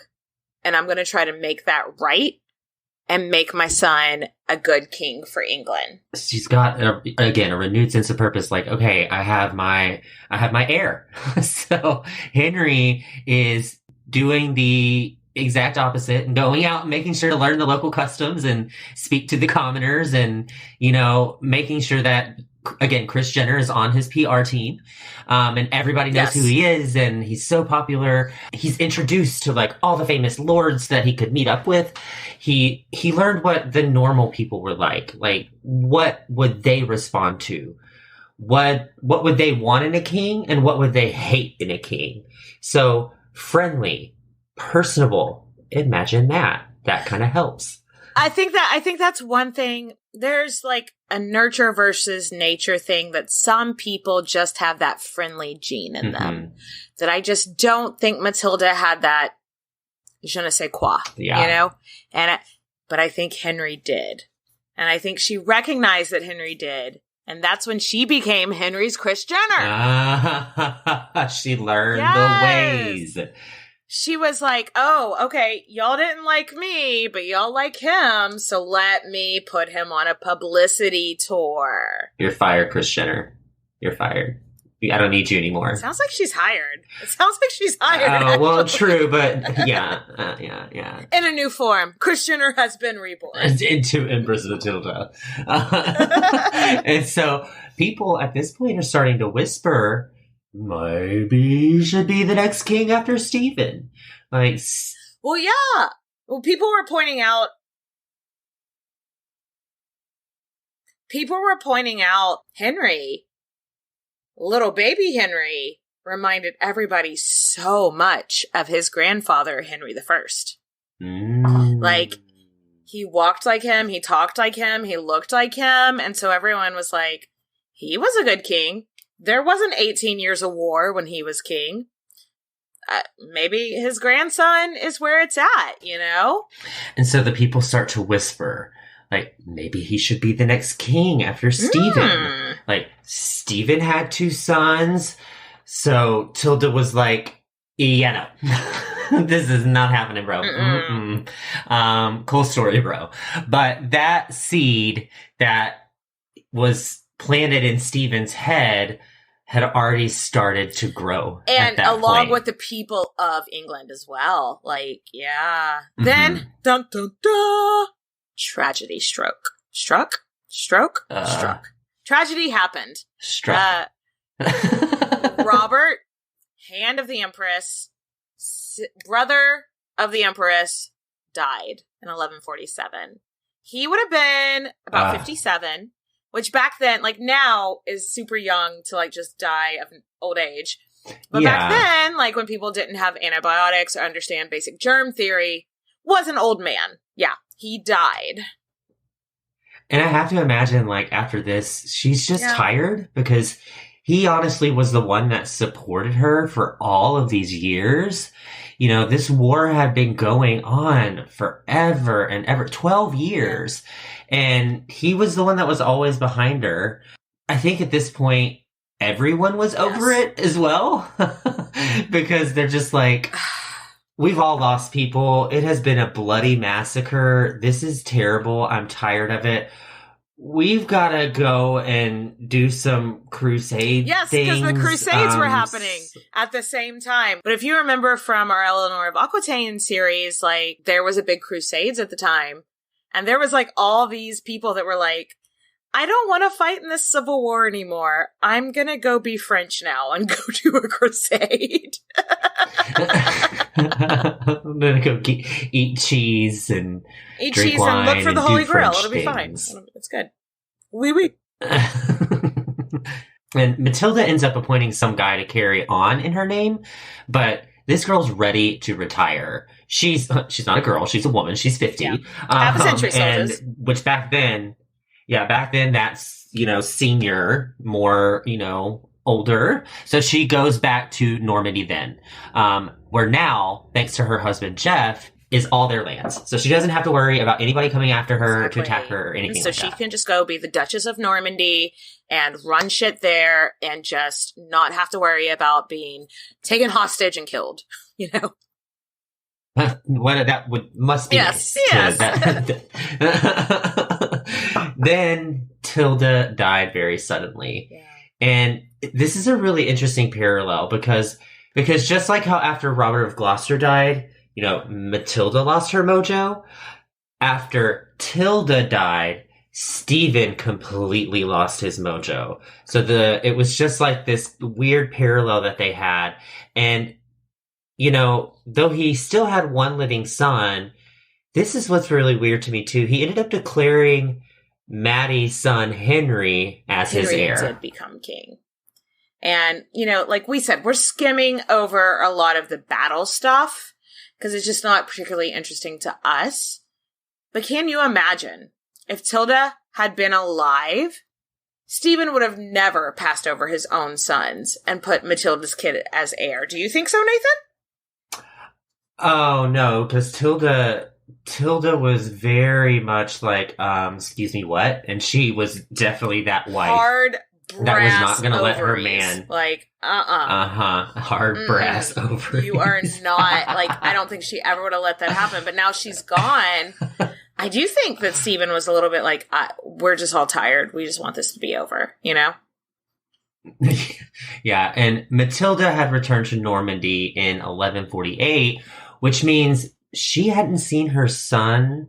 [SPEAKER 2] and I'm going to try to make that right and make my son a good king for England.
[SPEAKER 3] She's got, again, a renewed sense of purpose. Like, okay, I have my heir. So Henry is doing the exact opposite and going out and making sure to learn the local customs and speak to the commoners and, you know, making sure that again, Kris Jenner is on his PR team, and everybody knows who he is, and he's so popular. He's introduced to like all the famous lords that he could meet up with. He learned what the normal people were like what would they respond to? What would they want in a king, and what would they hate in a king? So friendly, personable. Imagine that. That kind of helps.
[SPEAKER 2] I think that's one thing. There's like a nurture versus nature thing that some people just have that friendly gene in them. That I just don't think Matilda had that je ne sais quoi, you know? But I think Henry did. And I think she recognized that Henry did. And that's when she became Henry's Kris Jenner.
[SPEAKER 3] She learned the ways.
[SPEAKER 2] She was like, oh, okay, y'all didn't like me, but y'all like him, so let me put him on a publicity tour.
[SPEAKER 3] You're fired, Kris Jenner. You're fired. I don't need you anymore.
[SPEAKER 2] Sounds like she's hired. It sounds like she's hired.
[SPEAKER 3] Oh, well, true, but yeah.
[SPEAKER 2] In a new form. Kris Jenner has been reborn.
[SPEAKER 3] Into Empress Matilda. And so people at this point are starting to whisper, maybe he should be the next king after Stephen.
[SPEAKER 2] Well, yeah. Well, people were pointing out Henry, little baby Henry, reminded everybody so much of his grandfather, Henry the First. Like, he walked like him, he talked like him, he looked like him, and so everyone was like, he was a good king. There wasn't 18 years of war when he was king. Maybe his grandson is where it's at, you know?
[SPEAKER 3] And so the people start to whisper, like, maybe he should be the next king after Stephen. Like, Stephen had 2 sons. So Tilda was like, yeah, no. This is not happening, bro. Cool story, bro. But that seed that was planted in Stephen's head had already started to grow.
[SPEAKER 2] And along with the people of England as well. Like, yeah. Then, dun, dun, dun, tragedy struck. Tragedy happened. Robert, hand of the Empress, brother of the Empress, died in 1147. He would have been about 57. Which back then, like now, is super young to like just die of old age. But back then, like when people didn't have antibiotics or understand basic germ theory, was an old man. Yeah, he died.
[SPEAKER 3] And I have to imagine, like, after this, she's just tired because he honestly was the one that supported her for all of these years. You know, this war had been going on forever and ever, 12 years. And he was the one that was always behind her. I think at this point, everyone was over it as well. Because they're just like, we've all lost people. It has been a bloody massacre. This is terrible. I'm tired of it. We've got to go and do some crusade
[SPEAKER 2] Yes,
[SPEAKER 3] things.
[SPEAKER 2] because the crusades were happening at the same time. But if you remember from our Eleanor of Aquitaine series, like, there was a big crusades at the time. And there was, like, all these people that were like, I don't want to fight in this civil war anymore. I'm going to go be French now and go do a crusade.
[SPEAKER 3] I'm going to go eat cheese and drink wine
[SPEAKER 2] and look for the Holy Grail.
[SPEAKER 3] French
[SPEAKER 2] It'll be
[SPEAKER 3] things.
[SPEAKER 2] fine. It's good. Oui.
[SPEAKER 3] And Matilda ends up appointing some guy to carry on in her name, but this girl's ready to retire. She's not a girl. She's a woman. She's 50.
[SPEAKER 2] Yeah. Half a century soldiers.
[SPEAKER 3] Which back then, that's, senior, more, older. So she goes back to Normandy then, where now, thanks to her husband, Jeff, is all their lands. So she doesn't have to worry about anybody coming after her to attack her or anything like that.
[SPEAKER 2] So she can just go be the Duchess of Normandy and run shit there and just not have to worry about being taken hostage and killed,
[SPEAKER 3] What that must be
[SPEAKER 2] yes.
[SPEAKER 3] Then Tilda died very suddenly. Yeah. And this is a really interesting parallel because just like how after Robert of Gloucester died, Matilda lost her mojo. After Tilda died, Stephen completely lost his mojo. So it was just like this weird parallel that they had. And, though he still had one living son, this is what's really weird to me too. He ended up declaring Maddie's son Henry as his heir.
[SPEAKER 2] Henry did become king. And, like we said, we're skimming over a lot of the battle stuff because it's just not particularly interesting to us. But can you imagine if Tilda had been alive, Stephen would have never passed over his own sons and put Matilda's kid as heir. Do you think so, Nathan?
[SPEAKER 3] Oh, no, because Tilda was very much like, excuse me, what? And she was definitely that wife.
[SPEAKER 2] Hard
[SPEAKER 3] that was not going to
[SPEAKER 2] let
[SPEAKER 3] her man.
[SPEAKER 2] Like,
[SPEAKER 3] hard brass ovaries.
[SPEAKER 2] You are not, like, I don't think she ever would have let that happen. But now she's gone. I do think that Stephen was a little bit like, we're just all tired. We just want this to be over,
[SPEAKER 3] Yeah, and Matilda had returned to Normandy in 1148, which means she hadn't seen her son,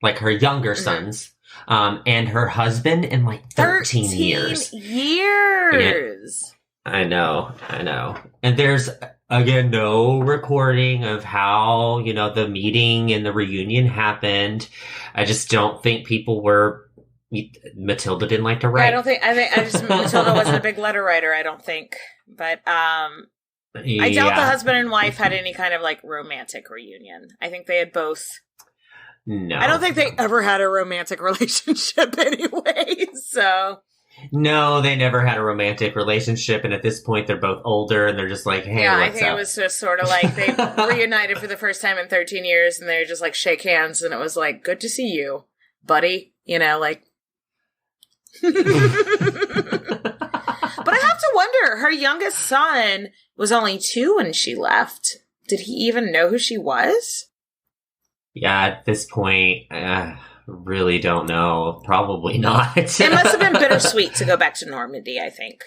[SPEAKER 3] like her younger sons, and her husband in like 13 years.
[SPEAKER 2] Years!
[SPEAKER 3] I know. And there's, again, no recording of how, the meeting and the reunion happened. I just don't think people were... Matilda didn't like to write.
[SPEAKER 2] Yeah, Matilda wasn't a big letter writer, I don't think. But I doubt the husband and wife had any kind of like romantic reunion. I think they had both.
[SPEAKER 3] No.
[SPEAKER 2] I don't think they ever had a romantic relationship anyway, so.
[SPEAKER 3] No, they never had a romantic relationship, and at this point they're both older and they're just like, hey,
[SPEAKER 2] yeah,
[SPEAKER 3] what's
[SPEAKER 2] I think
[SPEAKER 3] up?
[SPEAKER 2] It was just sort of like they reunited for the first time in 13 years and they just like shake hands and it was like, good to see you, buddy. Like. But I have to wonder, her youngest son was only 2 when she left. Did he even know who she was?
[SPEAKER 3] Yeah, at this point, really don't know. Probably not.
[SPEAKER 2] It must have been bittersweet to go back to Normandy, I think.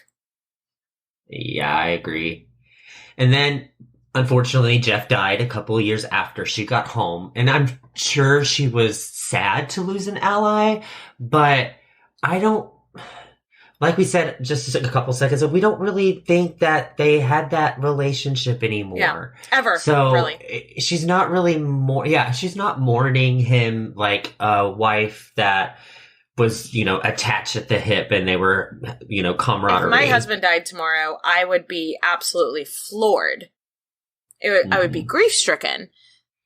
[SPEAKER 3] Yeah, I agree. And then, unfortunately, Jeff died a couple of years after she got home. And I'm sure she was sad to lose an ally, but I don't, like we said just a couple seconds ago, we don't really think that they had that relationship anymore.
[SPEAKER 2] Yeah, ever.
[SPEAKER 3] So
[SPEAKER 2] really.
[SPEAKER 3] She's not really she's not mourning him like a wife that was, attached at the hip and they were, camaraderie.
[SPEAKER 2] If my husband died tomorrow, I would be absolutely floored. I would be grief-stricken.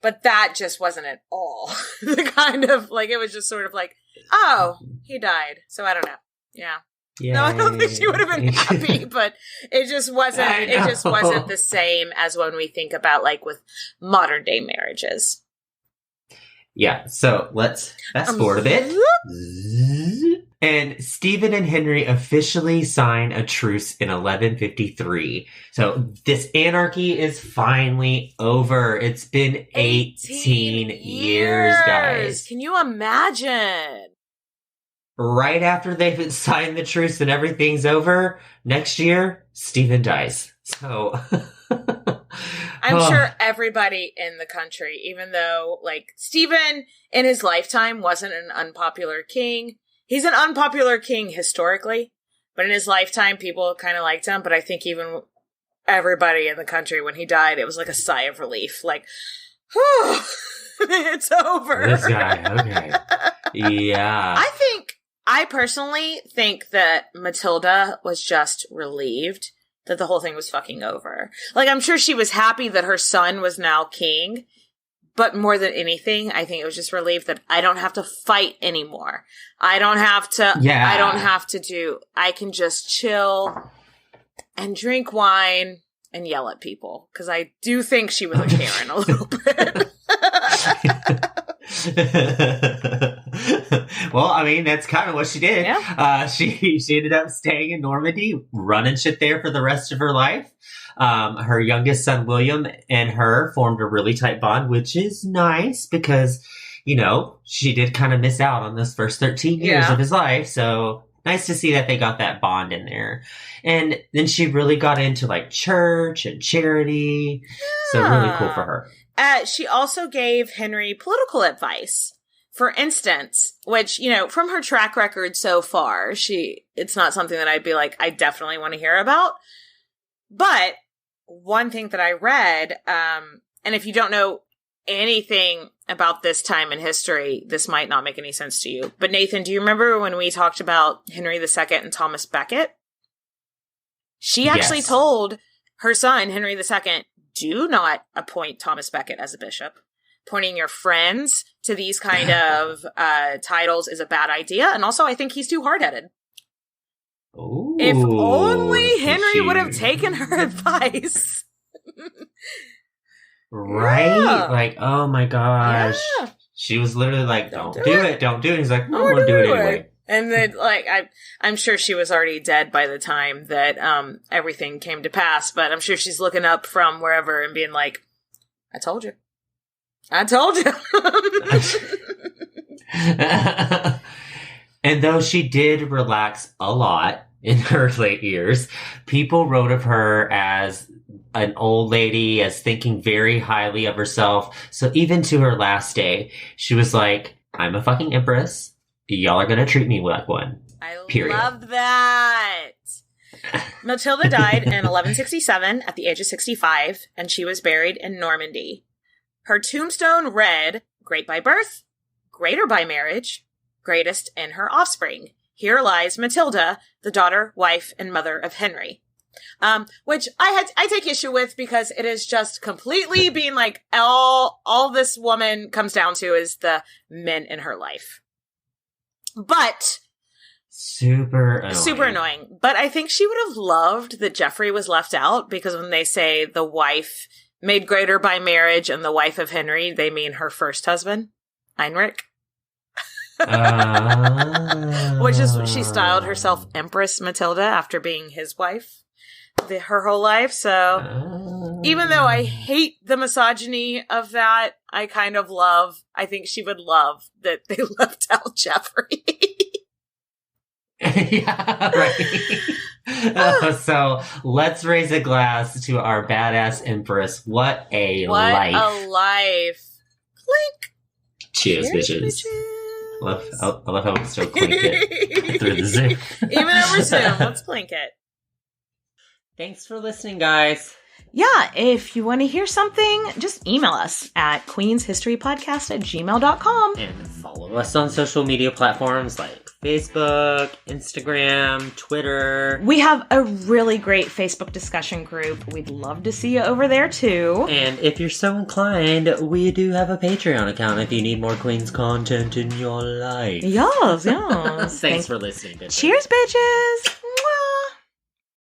[SPEAKER 2] But that just wasn't at all the kind of, like, it was just sort of like, oh, he died. So I don't know. Yeah. Yay. No, I don't think she would have been happy, but it just wasn't the same as when we think about, like, with modern day marriages.
[SPEAKER 3] Yeah. So let's fast forward a bit. And Stephen and Henry officially sign a truce in 1153. So this anarchy is finally over. It's been 18 years, guys.
[SPEAKER 2] Can you imagine?
[SPEAKER 3] Right after they've signed the truce and everything's over, next year, Stephen dies. So...
[SPEAKER 2] I'm sure everybody in the country, even though, like, Stephen in his lifetime wasn't an unpopular king. He's an unpopular king historically, but in his lifetime, people kind of liked him. But I think even everybody in the country, when he died, it was like a sigh of relief. Like, whew, it's over.
[SPEAKER 3] This guy, okay. Yeah.
[SPEAKER 2] I personally think that Matilda was just relieved that the whole thing was fucking over. Like, I'm sure she was happy that her son was now king. But more than anything, I think it was just relieved that I don't have to fight anymore. I don't have to I can just chill and drink wine and yell at people. Because I do think she was a Karen a little bit.
[SPEAKER 3] Well, I mean, that's kind of what she did. Yeah. She ended up staying in Normandy, running shit there for the rest of her life. Her youngest son, William, and her formed a really tight bond, which is nice because, she did kind of miss out on those first 13 years of his life. So nice to see that they got that bond in there. And then she really got into like church and charity. Yeah. So really cool for her.
[SPEAKER 2] She also gave Henry political advice. For instance, which, you know, from her track record so far, it's not something that I'd be like, I definitely want to hear about. But one thing that I read, and if you don't know anything about this time in history, this might not make any sense to you. But Nathan, do you remember when we talked about Henry II and Thomas Becket? She actually told her son, Henry II, do not appoint Thomas Becket as a bishop. Appointing your friends to these kind of titles is a bad idea. And also, I think he's too hard-headed.
[SPEAKER 3] Ooh,
[SPEAKER 2] if only Henry would have taken her advice.
[SPEAKER 3] Right? Yeah. Like, oh my gosh. Yeah. She was literally like, don't do it. Don't do it. He's like, no, I'm going to do it anyway.
[SPEAKER 2] And then, like, I'm sure she was already dead by the time that everything came to pass. But I'm sure she's looking up from wherever and being like, I told you. I told you.
[SPEAKER 3] And though she did relax a lot in her late years, people wrote of her as an old lady, as thinking very highly of herself. So even to her last day, she was like, I'm a fucking empress. Y'all are going to treat me like one. Period.
[SPEAKER 2] Love that. Matilda died in 1167 at the age of 65, and she was buried in Normandy. Her tombstone read, Great by birth, greater by marriage, greatest in her offspring. Here lies Matilda, the daughter, wife, and mother of Henry. Which I take issue with because it is just completely being like, all this woman comes down to is the men in her life. But
[SPEAKER 3] super
[SPEAKER 2] annoying. But I think she would have loved that Geoffrey was left out, because when they say the wife made greater by marriage and the wife of Henry, they mean her first husband, Heinrich. Which is, she styled herself Empress Matilda after being his wife her whole life. So even though I hate the misogyny of that, I think she would love that they left out Geoffrey.
[SPEAKER 3] Yeah, right. So let's raise a glass to our badass empress. What a life.
[SPEAKER 2] What a life. Clink.
[SPEAKER 3] Cheers, bitches. I love how we still clink it through the Zoom.
[SPEAKER 2] Even over Zoom. Let's clink it.
[SPEAKER 3] Thanks for listening, guys.
[SPEAKER 2] Yeah, if you want to hear something, just email us at queenshistorypodcast@gmail.com.
[SPEAKER 3] And follow us on social media platforms like Facebook, Instagram, Twitter.
[SPEAKER 2] We have a really great Facebook discussion group. We'd love to see you over there, too.
[SPEAKER 3] And if you're so inclined, we do have a Patreon account if you need more Queens content in your life.
[SPEAKER 2] Yes.
[SPEAKER 3] Thanks for listening, bitches.
[SPEAKER 2] Cheers, bitches!